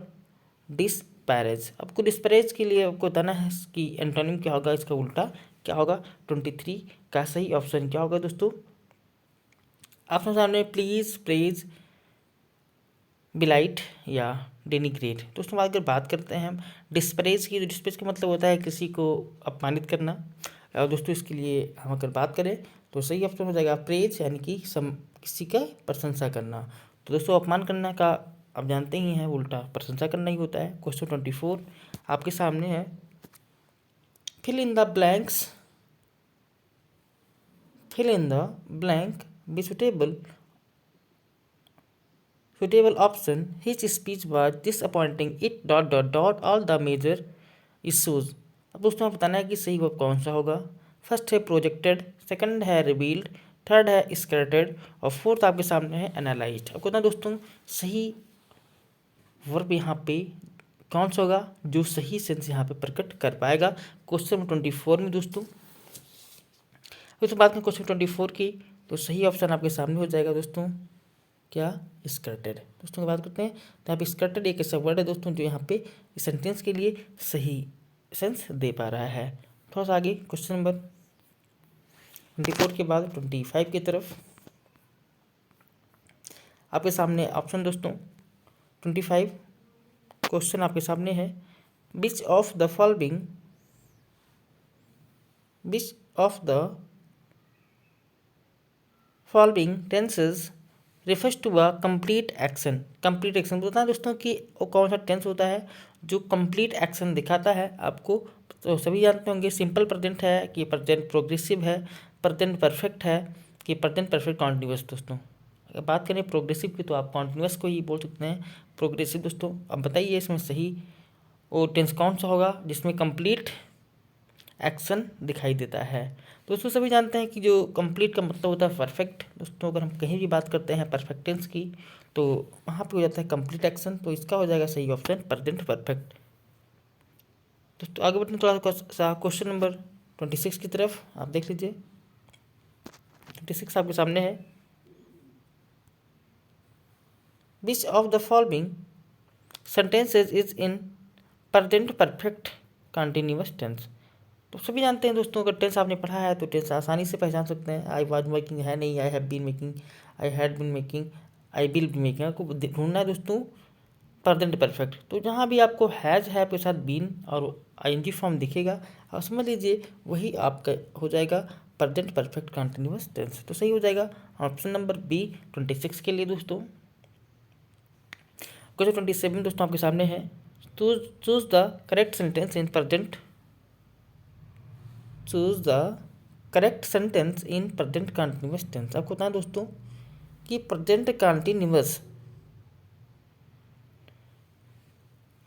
disparage. आपको डिस्पैरेज के लिए आपको बताना है कि एंटोनिम क्या होगा, इसका उल्टा क्या होगा। 23 का सही ऑप्शन क्या होगा दोस्तों, आपके सामने प्लीज, प्रेज, बिलाइट या डेनिग्रेट। दोस्तों अगर बात करते हैं हम डिस्परेज की, तो डिस्परेज का मतलब होता है किसी को अपमानित करना। और दोस्तों इसके लिए हम अगर बात करें तो सही ऑप्शन हो जाएगा प्रेज, यानी कि किसी का प्रशंसा करना। तो दोस्तों अपमान करना का आप जानते ही हैं उल्टा प्रशंसा करना ही होता है। क्वेश्चन 24 आपके सामने है, fill in the blanks, fill in the blank be suitable option. His speech was disappointing. It all the major issues. अब दोस्तों आप बताना है कि सही वर्ब कौन सा होगा। फर्स्ट है प्रोजेक्टेड, सेकंड है रिवील्ड, थर्ड है स्केलेटेड, और फोर्थ आपके सामने है एनालाइज्ड। आपको ना दोस्तों सही वर्ब यहाँ पे कौन सा होगा जो सही सेंस यहाँ पे प्रकट कर पाएगा क्वेश्चन 24 में दोस्तों। तो बात में क्वेश्चन 24 की, तो सही ऑप्शन आपके सामने हो जाएगा दोस्तों क्या, स्कर्टेड। दोस्तों की बात करते हैं तो यहाँ पे स्कर्टेड एक ऐसा वर्ड है दोस्तों जो यहाँ पे इस सेंटेंस के लिए सही सेंस दे पा रहा है। थोड़ा सा आगे क्वेश्चन नंबर 24 के बाद 25 की तरफ आपके सामने ऑप्शन दोस्तों 25 क्वेश्चन आपके सामने है, which of the following tenses refers to a complete action. Complete action बताना दोस्तों कि वो कौन सा टेंस होता है जो कंप्लीट एक्शन दिखाता है आपको। तो सभी जानते होंगे सिंपल प्रेजेंट है कि प्रेजेंट प्रोग्रेसिव है, प्रेजेंट परफेक्ट है कि प्रेजेंट परफेक्ट कॉन्टिन्यूअस। दोस्तों अगर बात करें प्रोग्रेसिव की, तो आप कॉन्टिन्यूअस को ही बोल सकते हैं प्रोग्रेसिव। दोस्तों अब बताइए इसमें सही वो टेंस कौन सा होगा जिसमें कंप्लीट एक्शन दिखाई देता है। दोस्तों सभी जानते हैं कि जो कंप्लीट का मतलब होता है परफेक्ट। दोस्तों अगर हम कहीं भी बात करते हैं परफेक्ट टेंस की, तो वहाँ पे हो जाता है कंप्लीट एक्शन, तो इसका हो जाएगा सही ऑप्शन प्रेजेंट परफेक्ट। दोस्तों आगे बढ़ते थोड़ा सा क्वेश्चन नंबर 26 की तरफ आप देख लीजिए। 26 आपके सामने है, which of the following sentences is in present perfect continuous tense. तो सभी जानते हैं दोस्तों अगर टेंस आपने पढ़ा है तो टेंस आसानी से पहचान सकते हैं। आई वाज मेकिंग है नहीं, I have been making, I had been making, I will be making. आपको ढूंढना है दोस्तों प्रेजेंट परफेक्ट। तो जहाँ भी आपको हैज़ है के साथ बीन और आईएनजी फॉर्म दिखेगा, आप समझ लीजिए वही आपका हो जाएगा प्रेजेंट परफेक्ट कंटिन्यूअस टेंस। तो सही हो जाएगा ऑप्शन नंबर बी 26 के लिए दोस्तों। क्वेश्चन 27 दोस्तों आपके सामने है, choose the correct sentence in present, choose the correct sentence in present continuous tense. आपको बताएं दोस्तों कि प्रेजेंट कंटिन्यूअस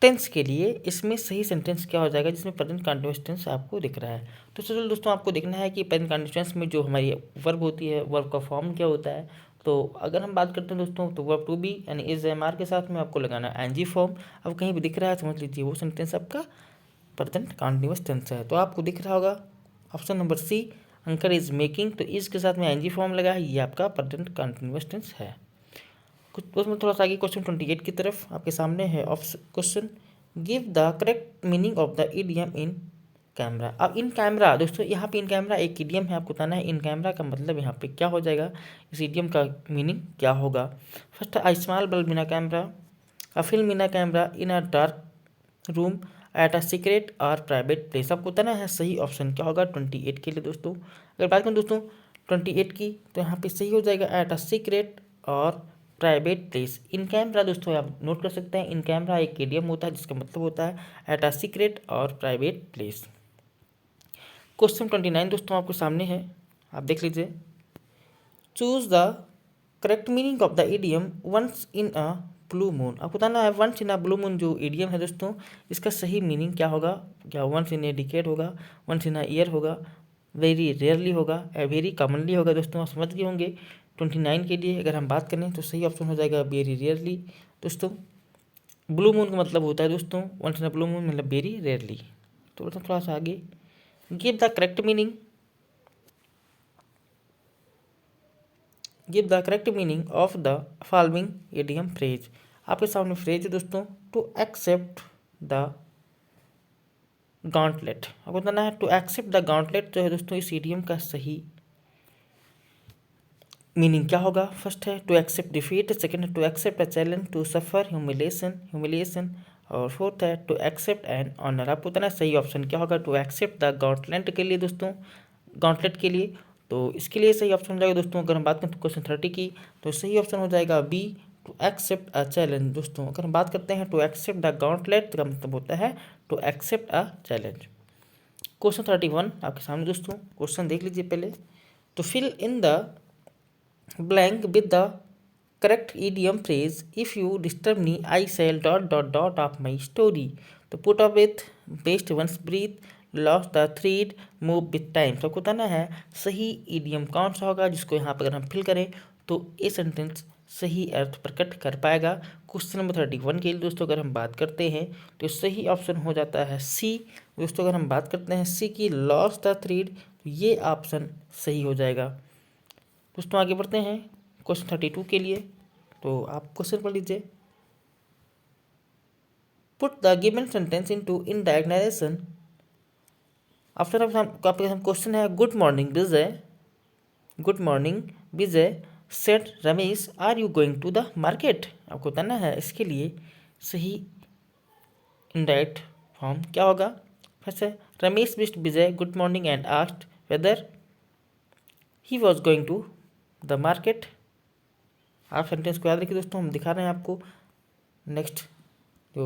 टेंस के लिए इसमें सही सेंटेंस क्या हो जाएगा जिसमें प्रेजेंट कंटिन्यूअस टेंस आपको दिख रहा है। तो चलो दोस्तों, आपको देखना है कि प्रेजेंट कंटिन्यूअस टेंस में जो हमारी वर्ब होती है, वर्ब का फॉर्म क्या होता है। तो अगर हम बात करते हैं दोस्तों, तो वर्ब टू बी यानी इज एम आर के साथ में आपको लगाना है एनजी फॉर्म। अब कहीं भी दिख रहा है समझ लीजिए वो सेंटेंस आपका प्रेजेंट कंटिन्यूअस टेंस है। तो आपको दिख रहा होगा option number C, uncle is making, तो इज के साथ में एनजी फॉर्म लगा है, ये आपका प्रेजेंट कंटिन्यूअस टेंस है। कुछ उसमें थोड़ा सा आगे क्वेश्चन 28 की तरफ आपके सामने है question, give the correct meaning of the idiom in camera. अब इन कैमरा दोस्तों, यहाँ पे इन कैमरा एक इडियम है, आपको बताना है इन कैमरा का मतलब यहाँ पे क्या हो जाएगा, इस इडियम का मीनिंग क्या होगा। First, a small bulb in a camera, a film in a camera, in a dark room, eight a secret और प्राइवेट प्लेस। आपको बताना है सही ऑप्शन क्या होगा 28 के लिए दोस्तों। अगर बात करें दोस्तों 28 की, तो यहाँ पे सही हो जाएगा एट अ सीक्रेट और प्राइवेट प्लेस। इन कैमरा दोस्तों आप नोट कर सकते हैं, इन कैमरा एक इडियम होता है जिसका मतलब होता है एट अ सीक्रेट और प्राइवेट प्लेस। क्वेश्चन 29 दोस्तों आपके सामने है, आप देख लीजिए। Choose the correct meaning of the idiom once in a blue moon. आपको बताना है once in a blue moon जो इडियम है दोस्तों, इसका सही मीनिंग क्या होगा। क्या वंस इन ए डिकेड होगा, वंस इन अ ईयर होगा, वेरी रेयरली होगा, वेरी कॉमनली होगा। दोस्तों आप समझ गए होंगे 29 के लिए अगर हम बात करें तो सही ऑप्शन हो जाएगा वेरी रेयरली। दोस्तों ब्लू मून का मतलब होता है दोस्तों once in a blue moon मतलब वेरी रेयरली। तो थोड़ा सा आगे, give the correct meaning, give the correct meaning of the following idiom phrase. आपके सामने फ्रेज है दोस्तों, टू एक्सेप्ट द गॉन्टलेट। आपको बताना है टू एक्सेप्ट द गॉन्टलेट जो है दोस्तों इस इडियम का सही मीनिंग क्या होगा। फर्स्ट है टू एक्सेप्ट डिफीट, सेकंड है to accept a challenge, to suffer humiliation और फोर्थ है टू एक्सेप्ट एन ऑनर। आपको बताना है सही ऑप्शन क्या होगा टू एक्सेप्ट द गॉन्टलेट के लिए दोस्तों, गॉन्टलेट के लिए। तो इसके लिए सही ऑप्शन हो जाएगा दोस्तों, अगर हम बात करें क्वेश्चन 30 की, तो सही ऑप्शन हो जाएगा B, to accept a challenge. दोस्तों अगर हम बात करते हैं टू एक्सेप्ट द गॉन्टलेट का मतलब होता है to accept a challenge. Question 31 आपके सामने दोस्तों, क्वेश्चन देख लीजिए पहले। तो fill in the blank with the correct idiom phrase, if you disturb me I shall dot dot dot of my story, तो put up with, best once breathe, lost the thread, move with time। तो बताना है सही idiom कौन सा होगा जिसको यहाँ पर अगर हम फिल करें तो ये सेंटेंस सही अर्थ प्रकट कर पाएगा। क्वेश्चन नंबर 31 के लिए दोस्तों अगर हम बात करते हैं तो सही ऑप्शन हो जाता है सी। दोस्तों अगर हम बात करते हैं सी की, लॉस्ट द थ्रेड, तो ये ऑप्शन सही हो जाएगा। दोस्तों आगे बढ़ते हैं क्वेश्चन 32 के लिए, तो आप क्वेश्चन पढ़ लीजिए। Put the given sentence into indirect narration. After आपका क्वेश्चन है, good morning Vijay, good morning Vijay said Ramesh are you going to the market. आपको बताना है इसके लिए सही इनडायरेक्ट फॉर्म क्या होगा। फर्स्ट है, Ramesh wished Vijay good morning and asked whether he was going to the market. आप सेंटेंस को याद रखिए दोस्तों, हम दिखा रहे हैं आपको। नेक्स्ट जो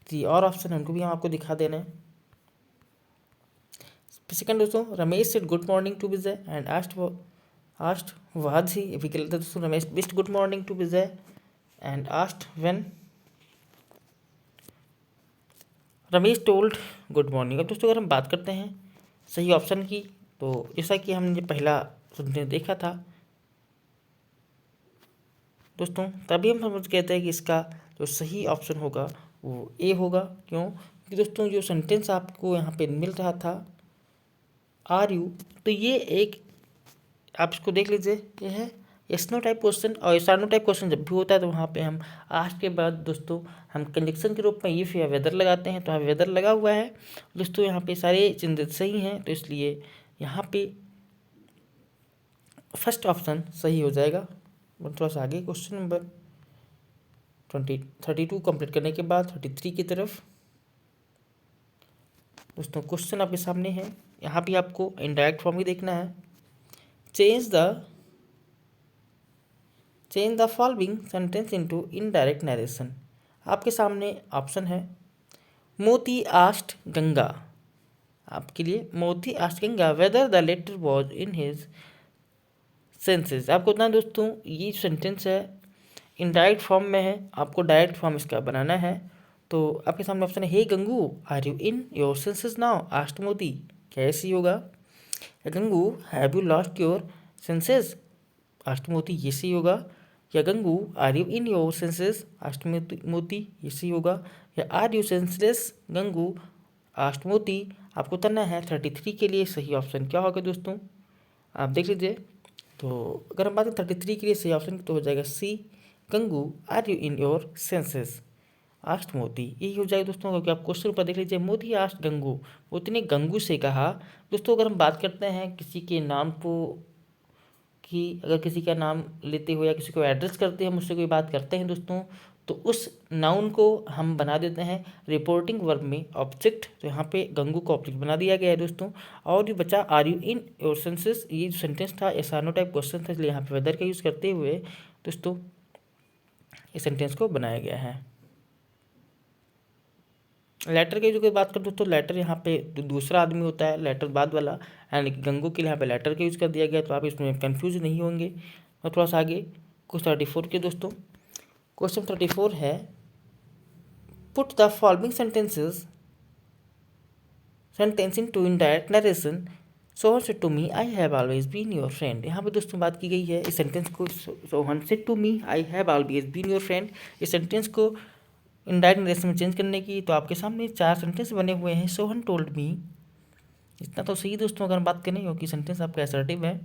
थ्री और ऑप्शन है उनको भी हम आपको दिखा दे रहे हैं। सेकंड दोस्तों, Ramesh said good morning to Vijay and asked was he विकल। दोस्तों Ramesh wished good morning to Vijay and asked when Ramesh told good morning. अब दोस्तों अगर हम बात करते हैं सही ऑप्शन की, तो जैसा कि हमने पहला सेंटेंस देखा था दोस्तों, तभी हम समझ गए थे कि इसका जो सही ऑप्शन होगा वो ए होगा। क्यों? क्योंकि दोस्तों जो सेंटेंस आपको यहाँ पे मिल रहा था आर यू, तो ये एक, आप इसको देख लीजिए, ये है यस नो टाइप क्वेश्चन। और यस नो टाइप क्वेश्चन जब भी होता है तो वहाँ पे हम आस्क के बाद दोस्तों हम कंजक्शन के रूप में इफ या वेदर लगाते हैं। तो यहाँ वेदर लगा हुआ है दोस्तों, यहाँ पे सारे चेंजेस सही हैं, तो इसलिए यहाँ पे फर्स्ट ऑप्शन सही हो जाएगा। थोड़ा सा आगे क्वेश्चन नंबर 32 कंप्लीट करने के बाद 33 की तरफ दोस्तों क्वेश्चन आपके सामने है। यहाँ भी आपको इनडायरेक्ट फॉर्म ही देखना है। Change the following sentence into indirect narration. आपके सामने ऑप्शन है, मोती आस्क्ड गंगा। आपके लिए Moti asked Ganga whether the latter was in his senses. आपको बताना दोस्तों ये सेंटेंस है इनडायरेक्ट फॉर्म में है, आपको डायरेक्ट फॉर्म इसका बनाना है। तो आपके सामने ऑप्शन है, hey Gangu are you in your senses now, asked Modi. क्या ऐसे ही होगा? Gangu have you lost your senses, asked Modi, ये सही होगा। या Gangu are you in your senses, asked Modi, ये सही होगा। या are you senseless Gangu, asked Modi. आपको करना है 33 के लिए सही ऑप्शन क्या होगा दोस्तों, आप देख लीजिए। तो अगर हम बात करें 33 के लिए सही ऑप्शन तो हो जाएगा C, Gangu are you in your senses, asked Modi, यही हो जाएगा दोस्तों। क्योंकि आप क्वेश्चन पर देख लीजिए, मोदी आस्ट गंगू, मोदी ने गंगू से कहा। दोस्तों अगर हम बात करते हैं किसी के नाम को, कि अगर किसी का नाम लेते हुए या किसी को एड्रेस करते हैं, मुझसे कोई बात करते हैं दोस्तों, तो उस नाउन को हम बना देते हैं रिपोर्टिंग वर्ब में ऑब्जेक्ट। तो यहाँ पे गंगू को ऑब्जेक्ट बना दिया गया है दोस्तों। और ये बचा are you in your senses, ये जो सेंटेंस था एसानो टाइप क्वेश्चन था, इसलिए यहाँ पे वेदर का यूज़ करते हुए दोस्तों इस सेंटेंस को बनाया गया है। लेटर की जो कोई बात करें दोस्तों, लेटर यहाँ पे दूसरा आदमी होता है, लेटर बाद वाला, यानी कि गंगू के लिए यहाँ पे लेटर का यूज़ कर दिया गया। तो आप इसमें कंफ्यूज नहीं होंगे। और थोड़ा सा आगे क्वेश्चन 34 के दोस्तों, क्वेश्चन 34 है, put the following sentence into indirect narration, Sohan से to me I have always been your friend. यहाँ पे दोस्तों बात की गई है इस सेंटेंस को, सोहन से to me I have always been your friend, इस सेंटेंस को इनडायरेक्ट नरेशन में चेंज करने की। तो आपके सामने 4 सेंटेंस बने हुए हैं। सोहन टोल्ड मी, इतना तो सही दोस्तों अगर हम बात करें, क्योंकि सेंटेंस आपका असर्टिव है,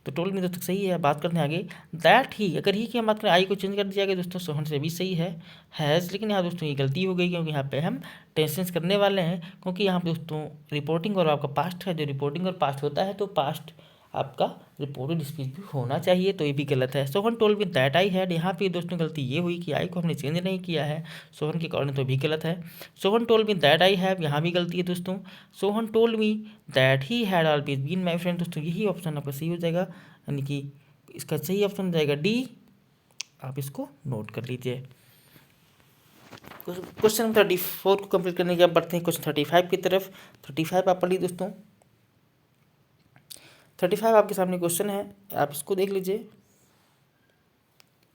तो टोल्ड मी दोस्तों सही है। बात करने आगे, दैट ही, अगर ही की हम बात करें आई को चेंज कर दिया गया दोस्तों, सोहन से भी सही है। हैज़, लेकिन यहाँ दोस्तों ये गलती हो गई, क्योंकि यहाँ पे हम टेंसेंस करने वाले हैं, क्योंकि यहाँ पे दोस्तों रिपोर्टिंग और आपका पास्ट है। जो रिपोर्टिंग और पास्ट होता है, तो पास्ट आपका रिपोर्टेड स्पीच भी होना चाहिए, तो ये भी गलत है। Sohan told me that I had, यहाँ पे दोस्तों गलती ये हुई कि आई को हमने चेंज नहीं किया है सोहन के अकॉर्डिंग, तो भी गलत है। Sohan told me that I have, यहाँ भी गलती है दोस्तों। Sohan told me that he had always been my friend, दोस्तों यही ऑप्शन आपका सही हो जाएगा, यानी कि इसका सही ऑप्शन हो जाएगा डी, आप इसको नोट कर लीजिए। क्वेश्चन 34 को कंप्लीट करने के बाद बढ़ते हैं क्वेश्चन 35 की तरफ। 35 आप पढ़ लीजिए दोस्तों। 35 आपके सामने क्वेश्चन है, आप इसको देख लीजिए।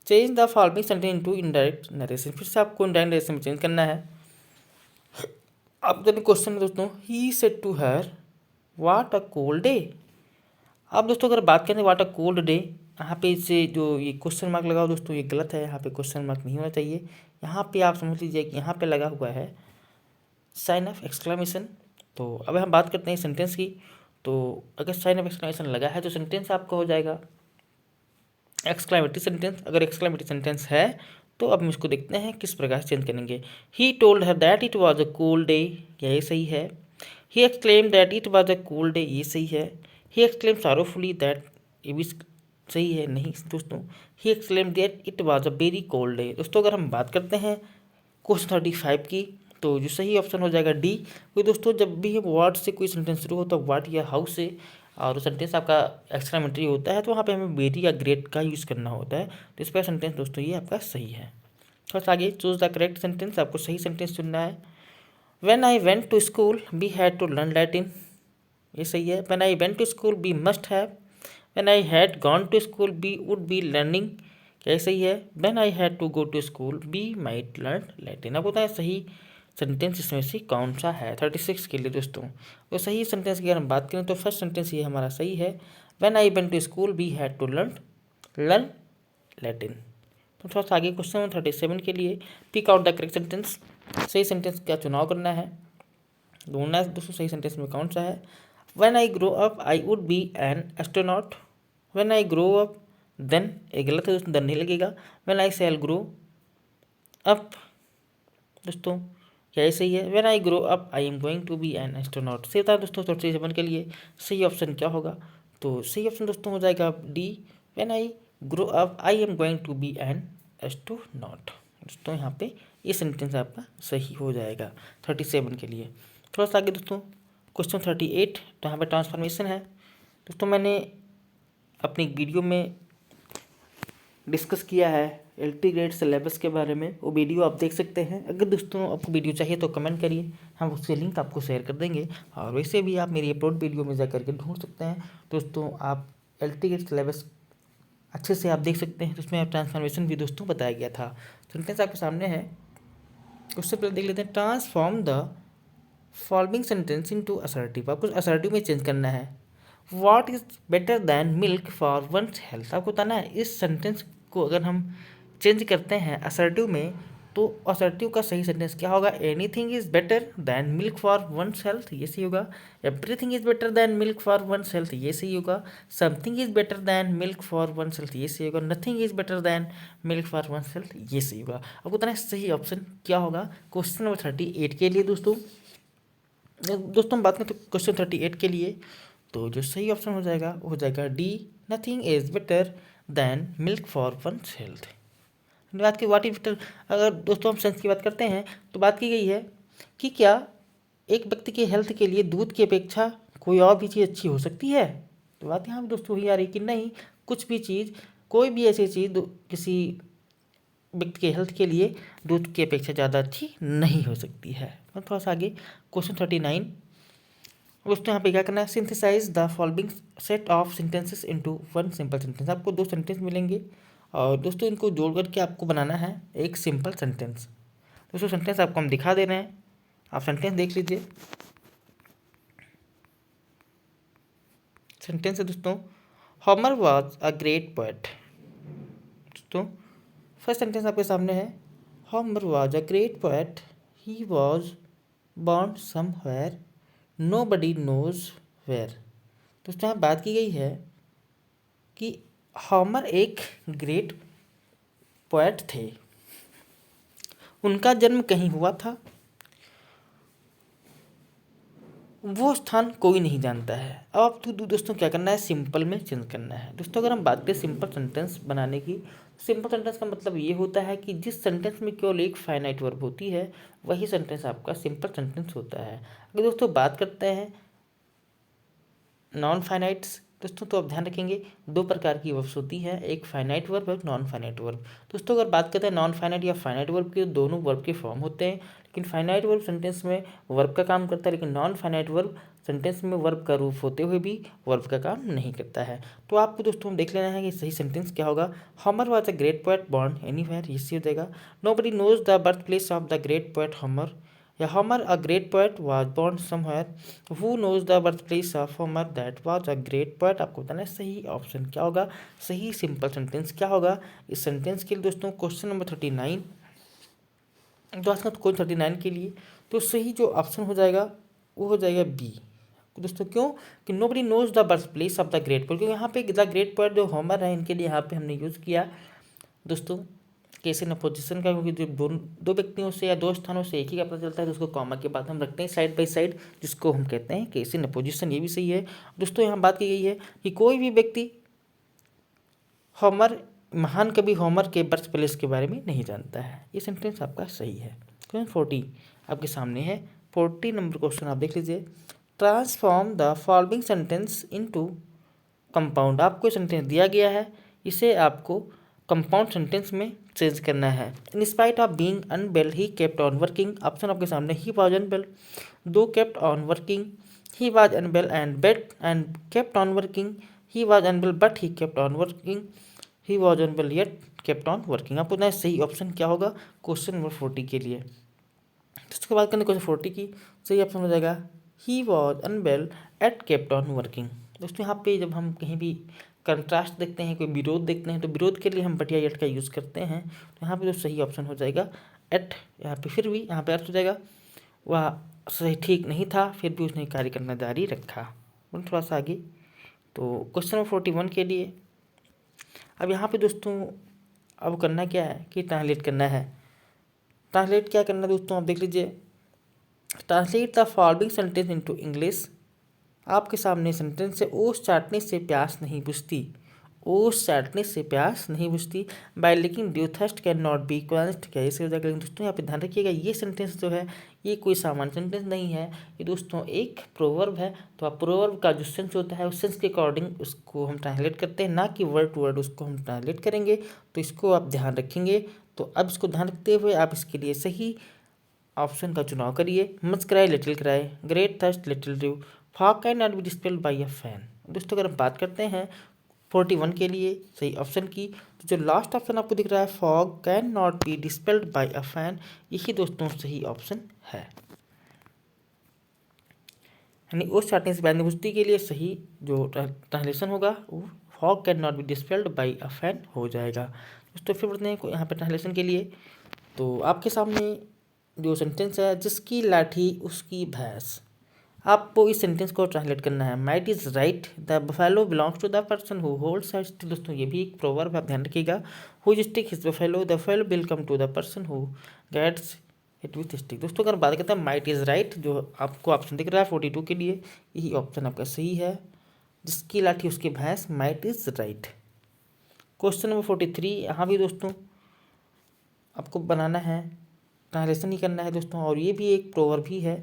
Change the following sentence into indirect narration, फिर से आपको इनडायरेक्ट नरेशन में चेंज करना है। आप देखिए क्वेश्चन है दोस्तों, he said to her what a cold day. आप दोस्तों अगर बात करें व्हाट अ कोल्ड डे, यहाँ पे इसे जो ये क्वेश्चन मार्क लगाओ दोस्तों, ये गलत है, यहाँ पे क्वेश्चन मार्क नहीं होना चाहिए। यहाँ पे आप समझ लीजिए कि यहाँ पे लगा हुआ है साइन ऑफ एक्सक्लेमेशन। तो अब हम बात करते हैं सेंटेंस की। तो अगर साइन ऑफ एक्सक्लेमेशन लगा है तो सेंटेंस आपका हो जाएगा एक्सक्लेमेटरी सेंटेंस। अगर एक्सक्लेमेटरी सेंटेंस है तो अब हम इसको देखते हैं किस प्रकार से चेंज करेंगे। He told her that it was a cold day, ये सही है। He exclaim that it was a cold day, ये सही है। ही एक्सक्लेम सॉरोफुली दैट, ये भी सही है नहीं दोस्तों। He exclaim that it was a very cold day. दोस्तों अगर हम बात करते हैं क्वेश्चन 35 की, तो जो सही ऑप्शन हो जाएगा डी। क्योंकि दोस्तों जब भी वर्ड से कोई सेंटेंस शुरू होता है, वर्ड या हाउस से, और सेंटेंस आपका एक्सक्लेमेटरी होता है, तो वहाँ पे हमें वेरी या ग्रेट का यूज़ करना होता है। तो इस पर सेंटेंस दोस्तों ये आपका सही है। थोड़ा सा आगे, चूज द करेक्ट सेंटेंस, आपको सही सेंटेंस चुनना है। When I went to school we had to learn Latin, ये सही है। When I went to school we must have, when I had gone to school we would be learning, क्या सही है। When I had to go to school we might learn Latin. अब होता है सही सेंटेंस इसमें से कौन सा है 36 के लिए दोस्तों। तो सही सेंटेंस की अगर हम बात करें तो फर्स्ट सेंटेंस ये हमारा सही है, when I went to school we had to learn Latin. तो थोड़ा सा आगे क्वेश्चन 37 के लिए, pick out the correct sentence, सही सेंटेंस का चुनाव करना है, ढूंढना है दोस्तों सही सेंटेंस में कौन सा है। When I grow up I would be an astronaut, when I grow up then, ये गलत है दोस्तों, देन नहीं लगेगा। When I shall grow up दोस्तों, क्या ये सही है। When I grow up I am going to be an astronaut, सही था दोस्तों 37 के लिए। सही ऑप्शन क्या होगा, तो सही ऑप्शन दोस्तों हो जाएगा D, when I grow up I am going to be an astronaut. दोस्तों यहाँ पे ये सेंटेंस आपका सही हो जाएगा 37 के लिए। थोड़ा सा आगे दोस्तों क्वेश्चन 38, तो यहाँ पे ट्रांसफॉर्मेशन है दोस्तों। मैंने अपनी वीडियो में डिस्कस किया है LT ग्रेड सिलेबस के बारे में, वो वीडियो आप देख सकते हैं। अगर दोस्तों आपको वीडियो चाहिए तो कमेंट करिए, हम उसके लिंक आपको शेयर कर देंगे। और वैसे भी आप मेरी अपलोड वीडियो में जा करके ढूंढ सकते हैं दोस्तों। आप LT ग्रेड सिलेबस अच्छे से आप देख सकते हैं, उसमें ट्रांसफॉर्मेशन भी दोस्तों बताया गया था। सेंटेंस आपके सामने है, उससे पहले देख लेते हैं, transform the following sentence into assertive. आपको असर्टिव में चेंज करना है। What is better than milk for one's health. आपको बताना है इस सेंटेंस को अगर हम चेंज करते हैं असर्टिव में तो असर्टिव का सही सेंटेंस क्या होगा। Anything is better than milk for one's health, ये सही होगा। Everything is better than milk for one's health, ये सही होगा। Something is better than milk for one's health, ये सही होगा। Nothing is better than milk for one's health, ये सही होगा। आपको बताना है सही ऑप्शन क्या होगा क्वेश्चन नंबर 38 के लिए। दोस्तों हम बात करें तो क्वेश्चन 38 के लिए तो जो सही ऑप्शन हो जाएगा वो हो जाएगा D, nothing is better than milk for one's health. बात की वाट इज बेटर, अगर दोस्तों हम सेंस की बात करते हैं तो बात की गई है कि क्या एक व्यक्ति के हेल्थ के लिए दूध की अपेक्षा कोई और भी चीज़ अच्छी हो सकती है। तो बात यहाँ पे दोस्तों वही आ रही कि नहीं, कुछ भी चीज़, कोई भी ऐसी चीज़ किसी व्यक्ति के हेल्थ के लिए दूध की अपेक्षा ज़्यादा अच्छी नहीं हो सकती है। मैं थोड़ा सा आगे क्वेश्चन 39, दोस्तों यहाँ पे क्या करना है, synthesise the following set of sentences into one simple sentence. आपको दो सेंटेंस मिलेंगे और दोस्तों इनको जोड़ करके आपको बनाना है एक सिंपल सेंटेंस। दोस्तों सेंटेंस आपको हम दिखा दे रहे हैं, आप सेंटेंस देख लीजिए। सेंटेंस है दोस्तों, Homer was a great poet. दोस्तों फर्स्ट सेंटेंस आपके सामने है, Homer was a great poet, he was born somewhere, nobody knows where. दोस्तों यहाँ बात की गई है कि होमर एक ग्रेट पोएट थे, उनका जन्म कहीं हुआ था, वो स्थान कोई नहीं जानता है। अब आप तो दोस्तों क्या करना है, सिंपल में चेंज करना है। दोस्तों अगर हम बात करें सिंपल सेंटेंस बनाने की, सिंपल सेंटेंस का मतलब ये होता है कि जिस सेंटेंस में केवल एक फाइनाइट वर्ब होती है वही सेंटेंस आपका सिंपल सेंटेंस होता है। अगर दोस्तों बात करते हैं नॉन फाइनाइट्स, दोस्तों तो आप ध्यान रखेंगे दो प्रकार की वर्ब्स होती है, एक फाइनाइट वर्ब और नॉन फाइनाइट वर्ब। दोस्तों अगर बात करते हैं नॉन फाइनाइट या फाइनाइट वर्ब के, दोनों वर्ब के फॉर्म होते हैं, लेकिन फाइनाइट वर्ब सेंटेंस में वर्ब का काम करता है, लेकिन नॉन फाइनाइट वर्ब सेंटेंस में वर्ब का रूप होते हुए भी वर्ब का काम नहीं करता है। तो आपको दोस्तों देख लेना है कि सही सेंटेंस क्या होगा। Homer was a great poet born anywhere, ये हो जाएगा। Nobody knows the birth place of the great poet Homer, या Homer, a great poet, was born somewhere. Who knows the birthplace of Homer? That was a great poet. आपको बताना है सही option क्या होगा, सही सिंपल सेंटेंस क्या होगा इस सेंटेंस के लिए। दोस्तों क्वेश्चन नंबर 39, तो आज का क्वेश्चन 39 के लिए तो सही जो ऑप्शन हो जाएगा वो हो जाएगा बी। दोस्तों क्यों कि nobody knows the birth place of the great poet, क्योंकि यहाँ पे द ग्रेट पोएट जो होमर है इनके लिए यहाँ पे हमने यूज़ किया दोस्तों केस इन अपोजिशन का, क्योंकि जो दो व्यक्तियों से या दो स्थानों से एक ही का पता चलता है तो उसको कॉमा के बाद हम रखते हैं साइड बाय साइड, जिसको हम कहते हैं केस इन अपोजिशन। ये भी सही है। दोस्तों यहाँ बात की गई है कि कोई भी व्यक्ति होमर, महान कवि होमर के बर्थ प्लेस के बारे में नहीं जानता है। ये सेंटेंस आपका सही है। क्वेश्चन 40 आपके सामने है, 40 नंबर क्वेश्चन आप देख लीजिए। Transform the following sentence into compound. आपको सेंटेंस दिया गया है, इसे आपको कंपाउंड सेंटेंस में चेंज करना है। In spite of being unwell he kept on working. Option आपके सामने, he was unwell, though kept on working, he was unwell and bet and kept on working, he was unwell but he kept on working, he was unwell yet kept on working. आपको बताना सही option क्या होगा question number 40 के लिए। उसके बाद करने क्वेश्चन 40 की, सही ऑप्शन हो जाएगा he was unwell at kept on working. दोस्तों यहाँ पे जब हम कहीं भी कंट्रास्ट देखते हैं, कोई विरोध देखते हैं, तो विरोध के लिए हम बटिया एट का यूज़ करते हैं। तो यहाँ पे जो सही ऑप्शन हो जाएगा एट। यहाँ पे फिर भी यहाँ पे अर्थ हो जाएगा वह सही ठीक नहीं था, फिर भी उसने कार्य करना जारी रखा। थोड़ा सा आगे तो क्वेश्चन नंबर 41 के लिए अब यहाँ पे दोस्तों अब करना क्या है कि ट्रांसलेट करना है। ट्रांसलेट क्या करना है दोस्तों, आप देख लीजिए। Translate the following sentence into English. आपके सामने सेंटेंस है, ओस चाटने से प्यास नहीं बुझती, ओस चाटने से प्यास नहीं बुझती, by licking dew thirst can not be quenched. क्या ऐसे हो जाएगा। लेकिन दोस्तों यहाँ पे ध्यान रखिएगा ये सेंटेंस जो है ये कोई सामान्य सेंटेंस नहीं है, ये दोस्तों एक प्रोवर्ब है। तो आप प्रोवर्ब का जो सेंस होता है उस सेंस के अकॉर्डिंग उसको हम ट्रांसलेट करते हैं, ना कि वर्ड टू वर्ड उसको हम ट्रांसलेट करेंगे। तो इसको आप ध्यान रखेंगे। तो अब इसको ध्यान रखते हुए आप इसके लिए सही ऑप्शन का चुनाव करिए। Much cry little cry, great thirst little dew, fog can not be dispelled by a fan. दोस्तों अगर हम बात करते हैं 41 के लिए सही ऑप्शन की। तो जो लास्ट ऑप्शन आपको दिख रहा है fog can not be dispelled by a fan, यही दोस्तों सही ऑप्शन है। यानी उस स्टार्टिंग से बुझती के लिए सही जो ट्रांसलेशन होगा वो fog can not be dispelled by a fan हो जाएगा। दोस्तों फिर बढ़ते हैं यहाँ पे ट्रांसलेशन के लिए। तो आपके सामने जो सेंटेंस है, जिसकी लाठी उसकी भैंस, आपको इस सेंटेंस को ट्रांसलेट करना है। Might is right the buffalo belongs to the person who holds his stick. दोस्तों ये भी एक प्रोवर्ब आप ध्यान रखिएगा। Who stick his buffalo the buffalo will come to the person who gets it with stick. दोस्तों अगर बात करते हैं माइट इज राइट, जो आपको ऑप्शन दिख रहा है 42 के लिए, यही ऑप्शन आपका सही है। जिसकी लाठी उसकी भैंस, might is right. Question number 43, यहाँ भी दोस्तों आपको बनाना है, ट्रांसलेशन ही करना है दोस्तों, और ये भी एक प्रोवर्ब ही है।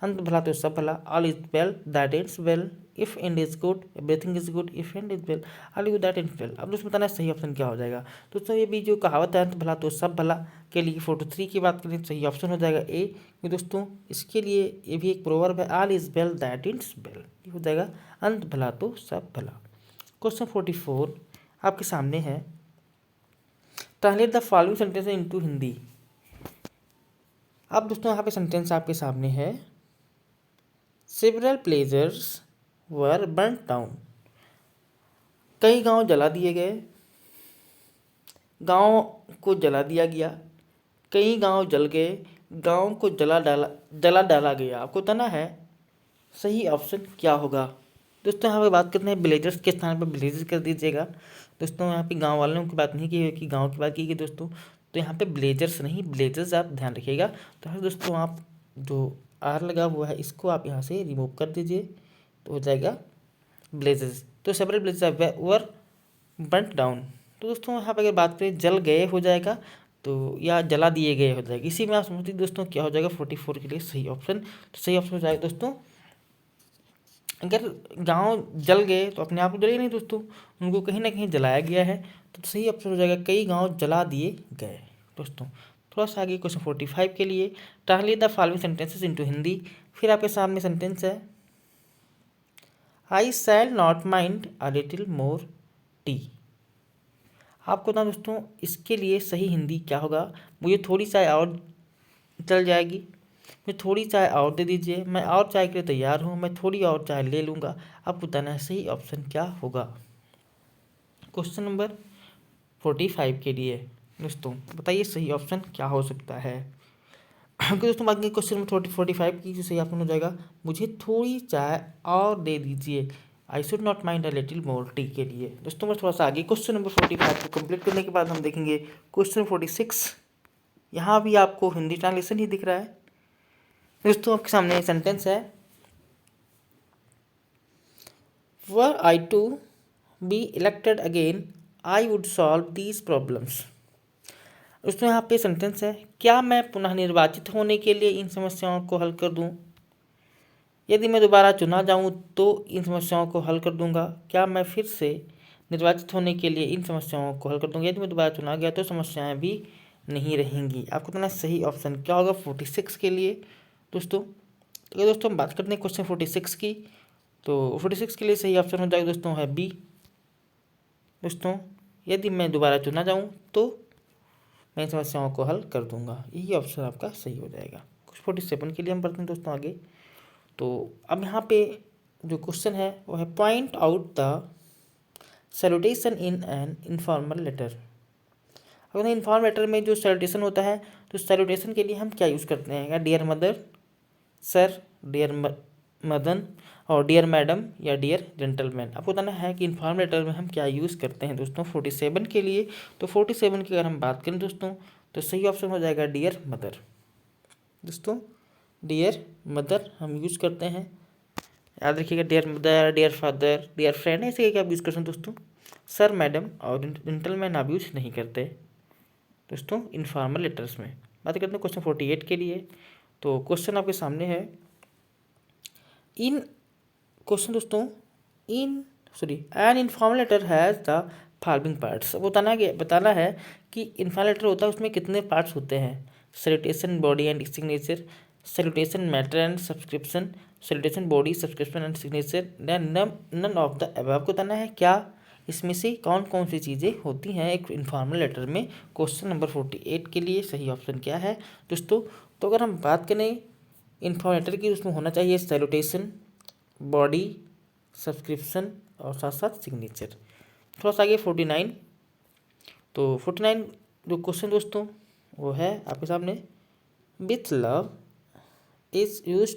अंत भला तो सब भला, all is well that ends well, if and is good everything is good, if and is well all is that ends well. अब दोस्तों बताना है सही ऑप्शन क्या हो जाएगा। दोस्तों ये भी जो कहावत है अंत भला तो सब भला के लिए 43 की बात करें, सही ऑप्शन हो जाएगा ए। क्योंकि दोस्तों इसके लिए ये भी एक प्रोवर्ब है, all is well that ends well, ये हो जाएगा अंत भला तो सब भला। क्वेश्चन 44 आपके सामने है, translate the following sentence into Hindi. अब दोस्तों यहाँ पे सेंटेंस आपके सामने है, सेवरल प्लेजर्स वर बर्न डाउन। कई गांव जला दिए गए, गांव को जला दिया गया, कई गांव जल गए, गांव को जला डाला गया। आपको बताना है सही ऑप्शन क्या होगा। दोस्तों यहाँ पे बात करते हैं विलेजर्स के स्थान पर विलेजेस कर दीजिएगा। दोस्तों यहाँ पे गांव वालों की बात नहीं की गई, गांव की बात की गई दोस्तों, तो यहाँ पे विलेजर्स नहीं विलेजेस आप ध्यान रखिएगा। तो हाँ दोस्तों आप जो आर लगा हुआ है इसको आप यहाँ से रिमूव कर दीजिए, तो हो जाएगा ब्लेजेस। तो सेवरल ब्लेजेस वर बर्nt डाउन। तो दोस्तों यहाँ पर अगर बात करें जल गए हो जाएगा, तो या जला दिए गए हो जाएगा। इसी में आप समझते दोस्तों क्या हो जाएगा 44 के लिए सही ऑप्शन। तो सही ऑप्शन हो जाएगा दोस्तों, अगर गांव जल गए तो अपने आप जले नहीं दोस्तों, उनको कहीं ना कहीं जलाया गया है, तो सही ऑप्शन हो जाएगा कई गांव जला दिए गए। दोस्तों थोड़ा सा आगे क्वेश्चन 45 के लिए, translate the following sentences into Hindi. फिर आपके सामने सेंटेंस है, I shall not mind a little more tea. आपको ना दोस्तों इसके लिए सही हिंदी क्या होगा, मुझे थोड़ी चाय और चल जाएगी, मुझे थोड़ी चाय और दे दीजिए, मैं और चाय के लिए तैयार हूँ, मैं थोड़ी और चाय ले लूँगा। आपको बताना है सही ऑप्शन क्या होगा। क्वेश्चन नंबर 45 के लिए दोस्तों बताइए सही ऑप्शन क्या हो सकता है। दोस्तों बाकी क्वेश्चन नंबर 45 की जो सही ऑप्शन हो जाएगा, मुझे थोड़ी चाय और दे दीजिए, I should not mind a little more T के लिए। दोस्तों मैं थोड़ा सा आगे क्वेश्चन नंबर 45 को कंप्लीट करने के बाद हम देखेंगे क्वेश्चन 46। यहाँ भी आपको हिंदी ट्रांसलेशन ही दिख रहा है। दोस्तों आपके सामने सेंटेंस है, were I to be elected again I would solve these problems. दोस्तों यहाँ पे सेंटेंस है, क्या मैं पुनः निर्वाचित होने के लिए इन समस्याओं को हल कर दूं, यदि मैं दोबारा चुना जाऊं तो इन समस्याओं को हल कर दूंगा। क्या मैं फिर से निर्वाचित होने के लिए इन समस्याओं को हल कर दूंगा, यदि मैं दोबारा चुना गया तो समस्याएं भी नहीं रहेंगी। आपको बताना सही ऑप्शन क्या होगा 46 के लिए। दोस्तों अगर दोस्तों हम बात करते हैं क्वेश्चन 46 की, तो 46 के लिए सही ऑप्शन हो जाएगा दोस्तों है बी। दोस्तों यदि मैं दोबारा चुना जाऊँ तो मैं समस्याओं को हल कर दूंगा, यही ऑप्शन आपका सही हो जाएगा। कुछ 47 के लिए हम पढ़ते हैं दोस्तों आगे। तो अब यहाँ पे जो क्वेश्चन है वो है, point out the salutation in an informal letter. अगर इनफॉर्मल लेटर में जो सैल्यूटेशन होता है, तो सैल्यूटेशन के लिए हम क्या यूज़ करते हैं, या dear mother, sir, dear Madan, और डियर मैडम या डियर जेंटलमैन। आपको बताना है कि इनफॉर्मल लेटर में हम क्या यूज़ करते हैं दोस्तों 47 के लिए। तो 47 की अगर हम बात करें दोस्तों, तो सही ऑप्शन हो जाएगा डियर मदर। दोस्तों डियर मदर हम यूज़ करते हैं, याद रखिएगा, dear mother, dear father, dear friend, ऐसे क्या आप यूज़ करते हैं दोस्तों। सर, मैडम और जेंटलमैन आप यूज़ नहीं करते दोस्तों इनफॉर्मल लेटर्स में। बात करते हैं क्वेश्चन 48 के लिए। तो क्वेश्चन आपके सामने है, इन क्वेश्चन दोस्तों an informal letter has the following parts. बताना है कि इनफॉर्मल लेटर होता है उसमें कितने पार्ट्स होते हैं। Salutation, body and signature, salutation, matter and subscription, salutation, body, subscription and signature, none of the above. आपको बताना है क्या इसमें से कौन कौन सी चीज़ें होती हैं एक इन्फॉर्मल लेटर में। क्वेश्चन नंबर 48 के लिए सही ऑप्शन क्या है दोस्तों। तो अगर हम बात करें इन्फॉर्मल लेटर की, उसमें होना चाहिए सैल्यूटेशन, बॉडी, सब्सक्रिप्शन और साथ साथ सिग्नेचर। थोड़ा सा आगे 49, तो 49 जो क्वेश्चन दोस्तों वो है आपके सामने, with love is use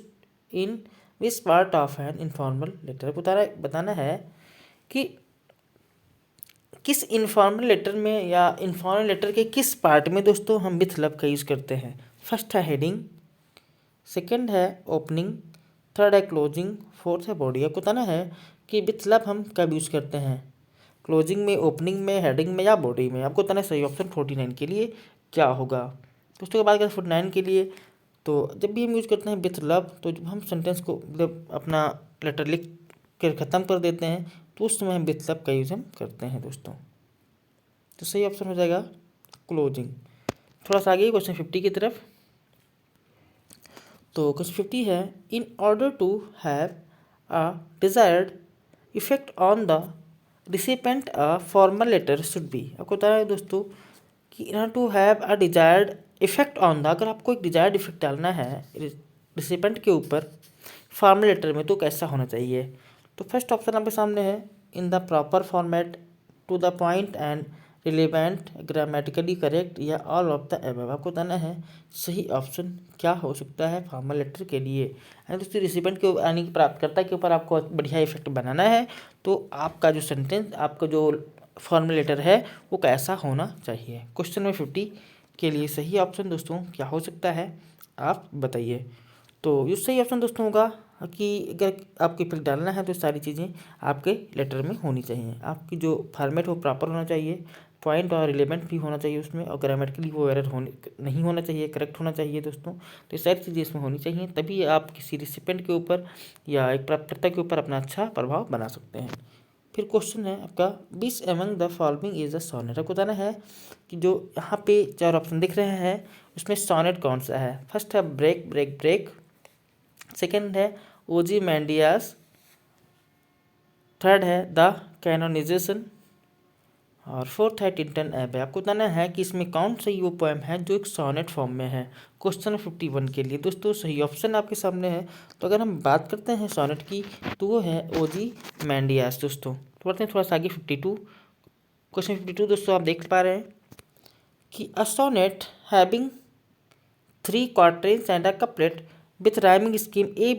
in which part of an informal letter. बताना है कि किस इन्फॉर्मल लेटर में या इन्फॉर्मल लेटर के किस पार्ट में दोस्तों हम विथ लव का यूज़ करते हैं। फर्स्ट है हेडिंग, सेकंड है ओपनिंग, थर्ड है क्लोजिंग, फोर्थ है बॉडी। आपको बताना है कि विथ लव हम कब यूज़ करते हैं, क्लोजिंग में, ओपनिंग में, हेडिंग में या बॉडी में। आपको बताना है सही ऑप्शन 49 के लिए क्या होगा। दोस्तों की बात करें 49 के लिए, तो जब भी हम यूज़ करते हैं विथ लव, तो जब हम सेंटेंस को मतलब अपना लेटर लिख कर ख़त्म कर देते हैं तो उस समय हम विथ लव का यूज़ हम करते हैं दोस्तों। तो सही ऑप्शन हो जाएगा क्लोजिंग। थोड़ा सा आगे क्वेश्चन 50 की तरफ। तो क्वेश्चन 50 है, in order to have a desired effect on the recipient a formal letter should be. आपको बताया है दोस्तों कि in order to have a desired effect on the, अगर आपको एक डिजायर्ड इफेक्ट डालना है रिसिपेंट के ऊपर फॉर्मल लेटर में तो कैसा होना चाहिए। तो फर्स्ट ऑप्शन आपके सामने है, in the proper format, to the point and relevant, grammatically correct या ऑल ऑफ द एबव। आपको बताना है सही ऑप्शन क्या हो सकता है फॉर्मल लेटर के लिए। यानी दोस्तों रिसिपेंट के यानी कि प्राप्तकर्ता के ऊपर आपको बढ़िया इफेक्ट बनाना है, तो आपका जो सेंटेंस, आपका जो फॉर्मल लेटर है वो कैसा होना चाहिए। क्वेश्चन नंबर 50 के लिए सही ऑप्शन दोस्तों क्या हो सकता है, आप बताइए। तो जो सही ऑप्शन दोस्तों होगा कि अगर आपको इफेक्ट डालना है तो सारी चीज़ें आपके लेटर में होनी चाहिए। आपकी जो फॉर्मेट हो प्रॉपर होना चाहिए, पॉइंट और रिलेवेंट भी होना चाहिए उसमें, और ग्रामेटिकली वो एरर नहीं होना चाहिए, करेक्ट होना चाहिए दोस्तों। तो ये सारी चीज़ें इसमें होनी चाहिए, तभी आप किसी रिसिपेंट के ऊपर या एक प्राप्तकर्ता के ऊपर अपना अच्छा प्रभाव बना सकते हैं। फिर क्वेश्चन है आपका, which among the following is a sonnet. आपको बताना है कि जो यहाँ पे 4 ऑप्शन दिख रहे हैं उसमें सोनेट कौन सा है। फर्स्ट है ब्रेक ब्रेक ब्रेक, सेकेंड है ओजीमेंडियास, थर्ड है द कैनोनाइजेशन और फोर्थ है टिंटन एबे। आपको बताना है कि इसमें कौन सा वो पोएम है जो एक सोनेट फॉर्म में है। क्वेश्चन 51 के लिए दोस्तों सही ऑप्शन आपके सामने है। तो अगर हम बात करते हैं सोनेट की तो वो है ओजीमेंडियास दोस्तों। तो बढ़ते हैं थोड़ा सा आगे 52। क्वेश्चन 52 दोस्तों आप देख पा रहे हैं कि a sonnet having 3 quarters and a couplet with rhyming scheme A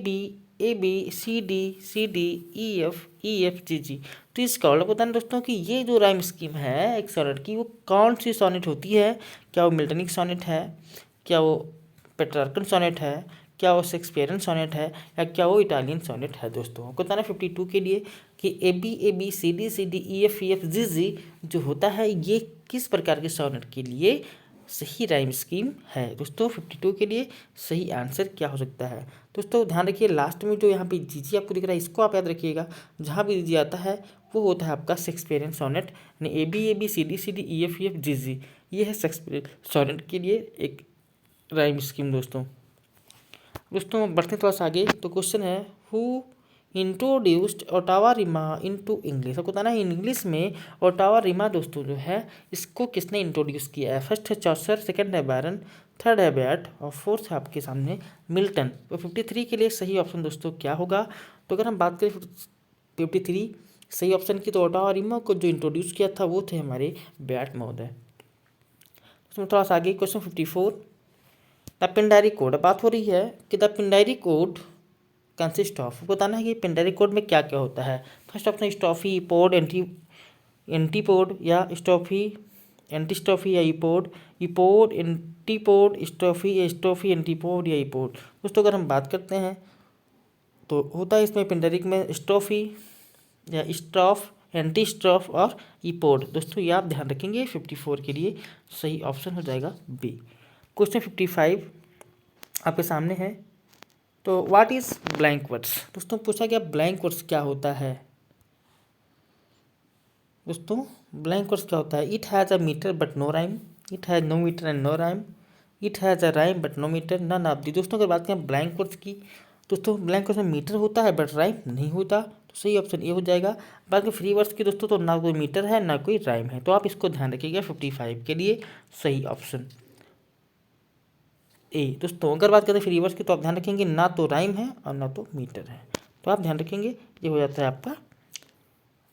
B C D E F G G. तो इस कॉल्ड बताना दोस्तों कि ये जो राइम स्कीम है एक सोनेट की, वो कौन सी सोनेट होती है। क्या वो मिल्टनिक सोनेट है, क्या वो पेट्रार्कन सोनेट है, क्या वो शेक्सपियरन सोनेट है, या क्या वो इटालियन सोनेट है दोस्तों। आपको बताना 52 के लिए कि A B C D E F G G जो होता है ये किस प्रकार के सोनेट के लिए सही राइम स्कीम है दोस्तों। 52 के लिए सही आंसर क्या हो सकता है दोस्तों। ध्यान रखिए लास्ट में जो यहाँ पे जी आपको दिख रहा है इसको आप याद रखिएगा। जहाँ भी जी आता है वो होता है आपका शेक्सपियरियन सोनेट, यानी A B C D E F G ये है शेक्सपियरियन सोनेट के लिए एक राइम स्कीम दोस्तों। बढ़ते थोड़ा सा आगे। तो क्वेश्चन है, who introduced Ottawa Rima into English. आपको बताना है इंग्लिश में ओटावा रिमा दोस्तों जो है इसको किसने इंट्रोड्यूस किया है। फर्स्ट है चौसर, सेकंड है बैरन, थर्ड है बैट और फोर्थ है आपके सामने मिल्टन। तो 53 के लिए सही ऑप्शन दोस्तों क्या होगा। तो अगर हम बात करें 53 सही ऑप्शन की, तो ओटावा रिमा को जो इंट्रोड्यूस किया था वो थे हमारे बैट महोदय। उसमें थोड़ा सा आगे क्वेश्चन 54, द पिंडारी कोड। बात हो रही है कि the Pindari code consist of. बताना है कि पिंडारी कोड में क्या क्या होता है। फर्स्ट ऑप्शन स्टॉफी, इपोड, एंटीपोड या स्टॉफी एंटीस्टॉफी या इपोड, एंटीपोड, स्टॉफी एंटीपोड या इपोड। दोस्तों अगर हम बात करते हैं तो होता है इसमें पिंडरिक में स्टॉफी या स्टॉफ, एंटी स्टॉफ और इपोड। दोस्तों ये आप ध्यान रखेंगे। 54 के लिए सही ऑप्शन हो जाएगा बी। क्वेश्चन 55 आपके सामने है। तो व्हाट इज ब्लैंक वर्ड्स। दोस्तों पूछा गया ब्लैंक वर्ड्स क्या होता है। दोस्तों ब्लैंक वर्ड्स क्या होता है। It has a meter but no rhyme, it has no meter and no rhyme, it has a rhyme but no meter, none of the. दोस्तों अगर बात करें ब्लैंक वर्ड्स की, दोस्तों ब्लैंक वर्ड्स में मीटर होता है बट राइम नहीं होता। सही ऑप्शन ये हो जाएगा। बाकी फ्री वर्ड्स की दोस्तों तो ना कोई मीटर है ना कोई राइम है, तो आप इसको ध्यान रखिएगा 55 के लिए सही ऑप्शन ए। दोस्तों अगर बात करें फ्री वर्ड्स की तो आप ध्यान रखेंगे ना तो राइम है और ना तो मीटर है, तो आप ध्यान रखेंगे ये हो जाता है आपका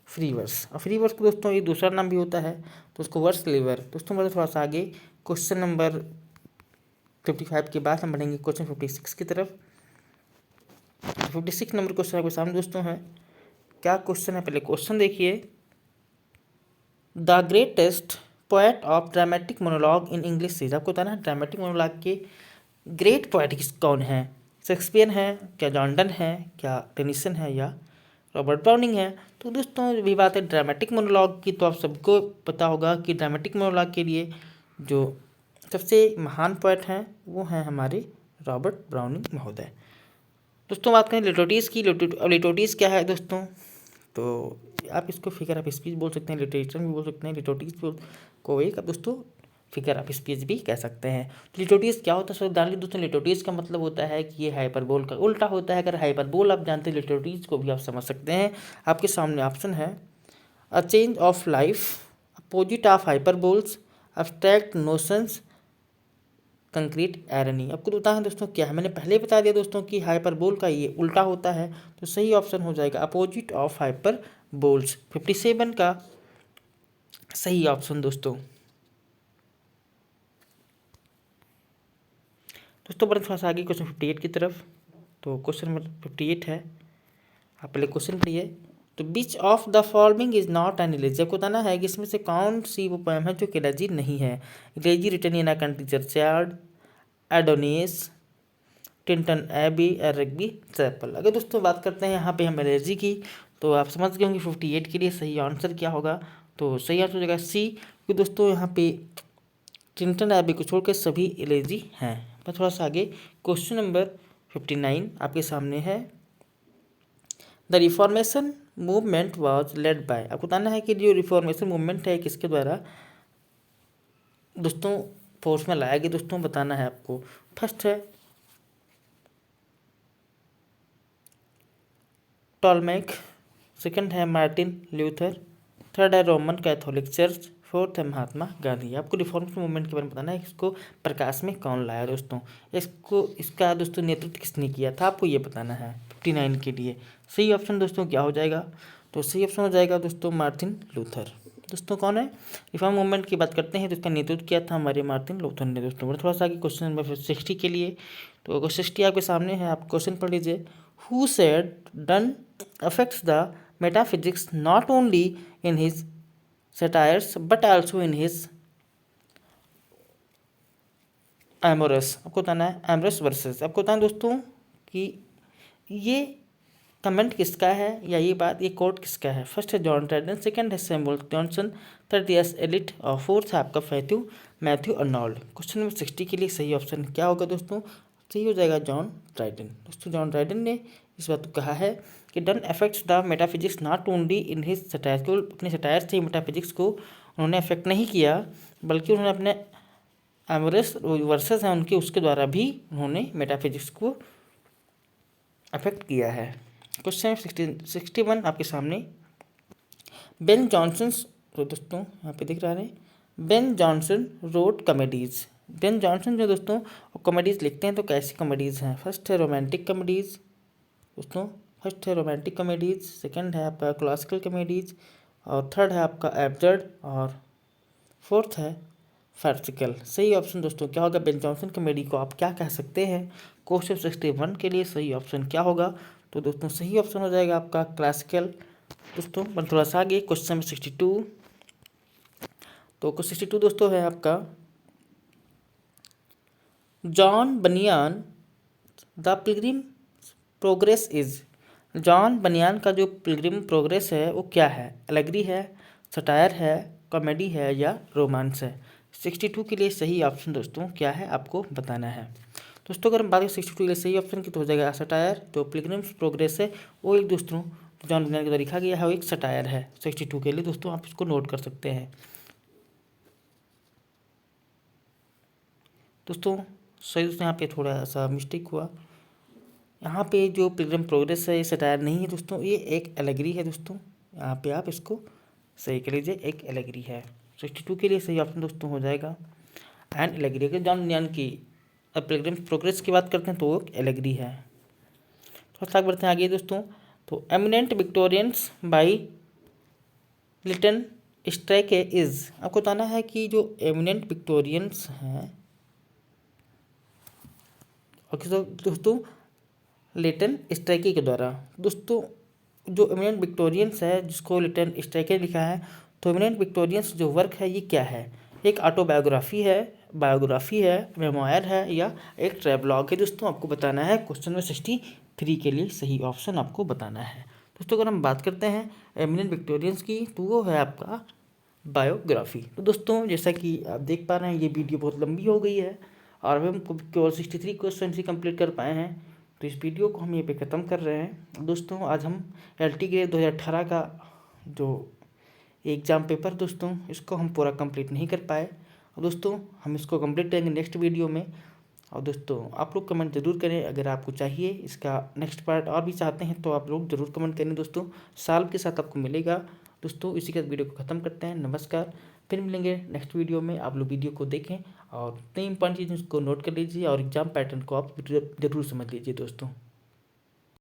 फ्री वर्स। और फ्री वर्स को दोस्तों एक दूसरा नाम भी होता है, तो उसको वर्स लेवर। दोस्तों मतलब थोड़ा सा आगे क्वेश्चन नंबर 55 के बाद हम बढ़ेंगे क्वेश्चन 56 की तरफ। 56 नंबर क्वेश्चन आपके सामने दोस्तों है। क्या क्वेश्चन है, पहले क्वेश्चन देखिए। The greatest poet of dramatic monologue in English series. आपको बताना है ड्रामेटिक मोनोलॉग के ग्रेट पोएट कौन है। शेक्सपियर है, क्या जॉन डन है, क्या टेनिसन है, या रॉबर्ट ब्राउनिंग है। तो दोस्तों भी बात है ड्रामेटिक मोनोलॉग की, तो आप सबको पता होगा कि ड्रामेटिक मोनोलॉग के लिए जो सबसे महान पोएट हैं वो हैं हमारे रॉबर्ट ब्राउनिंग महोदय। दोस्तों बात करें लिटरेचर्स की। लिटरेचर्स क्या है दोस्तों, तो आप इसको फिगर ऑफ स्पीच बोल सकते हैं, लिटरेचर भी बोल सकते हैं, लिटरेचर्स को एक आप दोस्तों फिगर ऑफ स्पीच भी कह सकते हैं। तो लिटरेचर्स क्या होता है सर, डालिए दोस्तों। लिटरेचर्स का मतलब होता है कि ये हाइपरबोल का उल्टा होता है। अगर हाइपरबोल आप जानते हैं, लिटरेचर्स को भी आप समझ सकते हैं। आपके सामने ऑप्शन है a change of life, opposite of hyperboles, abstract notions, concrete irony. आपको पता है दोस्तों क्या है, मैंने पहले बता दिया दोस्तों कि हाइपरबोल का ये उल्टा होता है, तो सही ऑप्शन हो जाएगा अपोजिट ऑफ हाइपरबोल्स। 57 का सही ऑप्शन दोस्तों। दोस्तों बढ़े थोड़ा सा आगे क्वेश्चन 58 की तरफ। तो क्वेश्चन नंबर 58 है, आप पहले क्वेश्चन पढ़िए। तो which of the following is not an elegy. आपको बताना है कि इसमें से कौन सी वो पोएम है जो कि इलेजी नहीं है। Elegy written in a country churchyard, Adonais, Tintern Abbey, Rugby Chapel. अगर दोस्तों बात करते हैं यहाँ पे हम एलर्जी की, तो आप समझ गए होंगे 58 के लिए सही आंसर क्या होगा। तो सही आंसर हो जाएगा सी, क्योंकि दोस्तों यहाँ पे टिंटन एबी को छोड़कर सभी एलर्जी हैं। तो थोड़ा सा आगे क्वेश्चन नंबर 59 आपके सामने है। The reformation movement was led by. आपको बताना है कि जो रिफॉर्मेशन मूवमेंट है किसके द्वारा दोस्तों फोर्स में लाया गया। दोस्तों बताना है आपको। फर्स्ट है टॉलमेक, सेकंड है मार्टिन ल्यूथर, थर्ड है रोमन कैथोलिक चर्च, फोर्थ है महात्मा गांधी। आपको रिफॉर्मेशन मूवमेंट के बारे में बताना है, इसको प्रकाश में कौन लाया दोस्तों, इसका दोस्तों नेतृत्व किसने किया था, आपको ये बताना है 59 के लिए। सही ऑप्शन दोस्तों क्या हो जाएगा, तो सही ऑप्शन हो जाएगा दोस्तों मार्टिन लूथर। दोस्तों कौन है, रिफॉर्म मूवमेंट की बात करते हैं तो इसका नेतृत्व किया था हमारे मार्टिन लूथर ने। दोस्तों थोड़ा सा आगे क्वेश्चन नंबर 60 के लिए। तो अगर 60 आपके सामने है, आप क्वेश्चन पढ़ लीजिए। Who said done affects the metaphysics not only in his satires but also in his amorous। आपको बताना है amorous verses। आपको बताना दोस्तों कि ये कमेंट किसका है या ये बात ये कोट किसका है। फर्स्ट है जॉन ड्राइडन, सेकंड है Samuel Johnson, third S elite और फोर्थ है आपका मैथ्यू अर्नोल्ड। क्वेश्चन नंबर 60 के लिए सही ऑप्शन क्या होगा दोस्तों, सही हो जाएगा जॉन ड्राइडन। दोस्तों जॉन ड्राइडन ने इस बात को कहा है कि done affects the metaphysics not only in his satires. केवल अपने सटायर से ही मेटाफिजिक्स को उन्होंने अफेक्ट नहीं किया, बल्कि उन्होंने अपने एमोरस वर्सेस हैं उनके, उसके द्वारा भी उन्होंने मेटाफिजिक्स को अफेक्ट किया है। क्वेश्चन 61 आपके सामने। बेन जॉनसन, तो दोस्तों यहाँ पे दिख रहा है Ben Jonson road comedies. Ben Jonson जो दोस्तों कॉमेडीज़ लिखते हैं, तो कैसी कॉमेडीज़ हैं। फर्स्ट है रोमांटिक कॉमेडीज़ दोस्तों, फर्स्ट है रोमांटिक कॉमेडीज़, सेकंड है आपका क्लासिकल कॉमेडीज़, और थर्ड है आपका एब्सर्ड, और फोर्थ है फार्सिकल। सही ऑप्शन दोस्तों क्या होगा, बेन जॉनसन कॉमेडी को आप क्या कह सकते हैं। क्वेश्चन 61 के लिए सही ऑप्शन क्या होगा, तो दोस्तों सही ऑप्शन हो जाएगा आपका क्लासिकल। दोस्तों थोड़ा सा आगे क्वेश्चन 62। तो क्वेश्चन 62 दोस्तों है आपका जॉन बनियान the Pilgrim progress is. John बनियान का जो पिलग्रिम प्रोग्रेस है वो क्या है, एलेगरी है, सटायर है, कॉमेडी है, या रोमांस है। 62 के लिए सही ऑप्शन दोस्तों क्या है आपको बताना है। दोस्तों अगर हम बात करें 62 के लिए सही ऑप्शन की, तो हो जाएगा सटायर। जो पिलग्रिम प्रोग्रेस है वो एक दोस्तों जॉन बनियान के द्वारा लिखा गया है, वो एक सटायर है। 62 के लिए दोस्तों आप इसको नोट कर सकते हैं। दोस्तों सही दोस्तों यहाँ पे थोड़ा सा मिस्टेक हुआ, यहाँ पे जो पिलग्रिम प्रोग्रेस है ये सटायर नहीं है दोस्तों, ये एक एलेगरी है दोस्तों। यहाँ पे आप इसको सही कर लीजिए, एक एलेगरी है। 62 के लिए सही ऑप्शन दोस्तों हो जाएगा एन एलेगरी। अगर जॉन बुनियन की पिलग्रिम प्रोग्रेस की बात करते हैं तो वो एलेगरी है। थोड़ा सा बढ़ते हैं आगे दोस्तों। तो eminent Victorians by Lytton Strachey is, आपको बताना है कि जो एमिनेंट विक्टोरियंस हैं ओके दोस्तों लिटन स्ट्राइके के द्वारा। दोस्तों जो एमिनेंट विक्टोरियंस है जिसको लिटन स्ट्राइके लिखा है, तो एमिनेंट विक्टोरियंस जो वर्क है ये क्या है? एक ऑटोबायोग्राफी है, बायोग्राफी है, मेमोयर है या एक ट्रैवलॉग है दोस्तों, आपको बताना है। क्वेश्चन में 63 के लिए सही ऑप्शन आपको बताना है दोस्तों। अगर हम बात करते हैं एमिनेंट विक्टोरियंस की तो वो है आपका बायोग्राफी। तो दोस्तों जैसा कि आप देख पा रहे हैं ये वीडियो बहुत लंबी हो गई है और हम केवल 63 क्वेश्चन ही कंप्लीट कर पाए हैं, तो इस वीडियो को हम ये पे ख़त्म कर रहे हैं दोस्तों। आज हम LT ग्रेड 2018 का जो एग्ज़ाम पेपर दोस्तों इसको हम पूरा कंप्लीट नहीं कर पाए और दोस्तों हम इसको कंप्लीट करेंगे नेक्स्ट वीडियो में। और दोस्तों आप लोग कमेंट ज़रूर करें, अगर आपको चाहिए इसका नेक्स्ट पार्ट और भी चाहते हैं तो आप लोग ज़रूर कमेंट करें दोस्तों। साल के साथ आपको मिलेगा दोस्तों। इसी के साथ वीडियो को ख़त्म करते हैं, नमस्कार। फिर मिलेंगे नेक्स्ट वीडियो में। आप लोग वीडियो को देखें और नई इंपॉर्टेंट चीज़ को नोट कर लीजिए और एग्जाम पैटर्न को आप जरूर समझ लीजिए दोस्तों।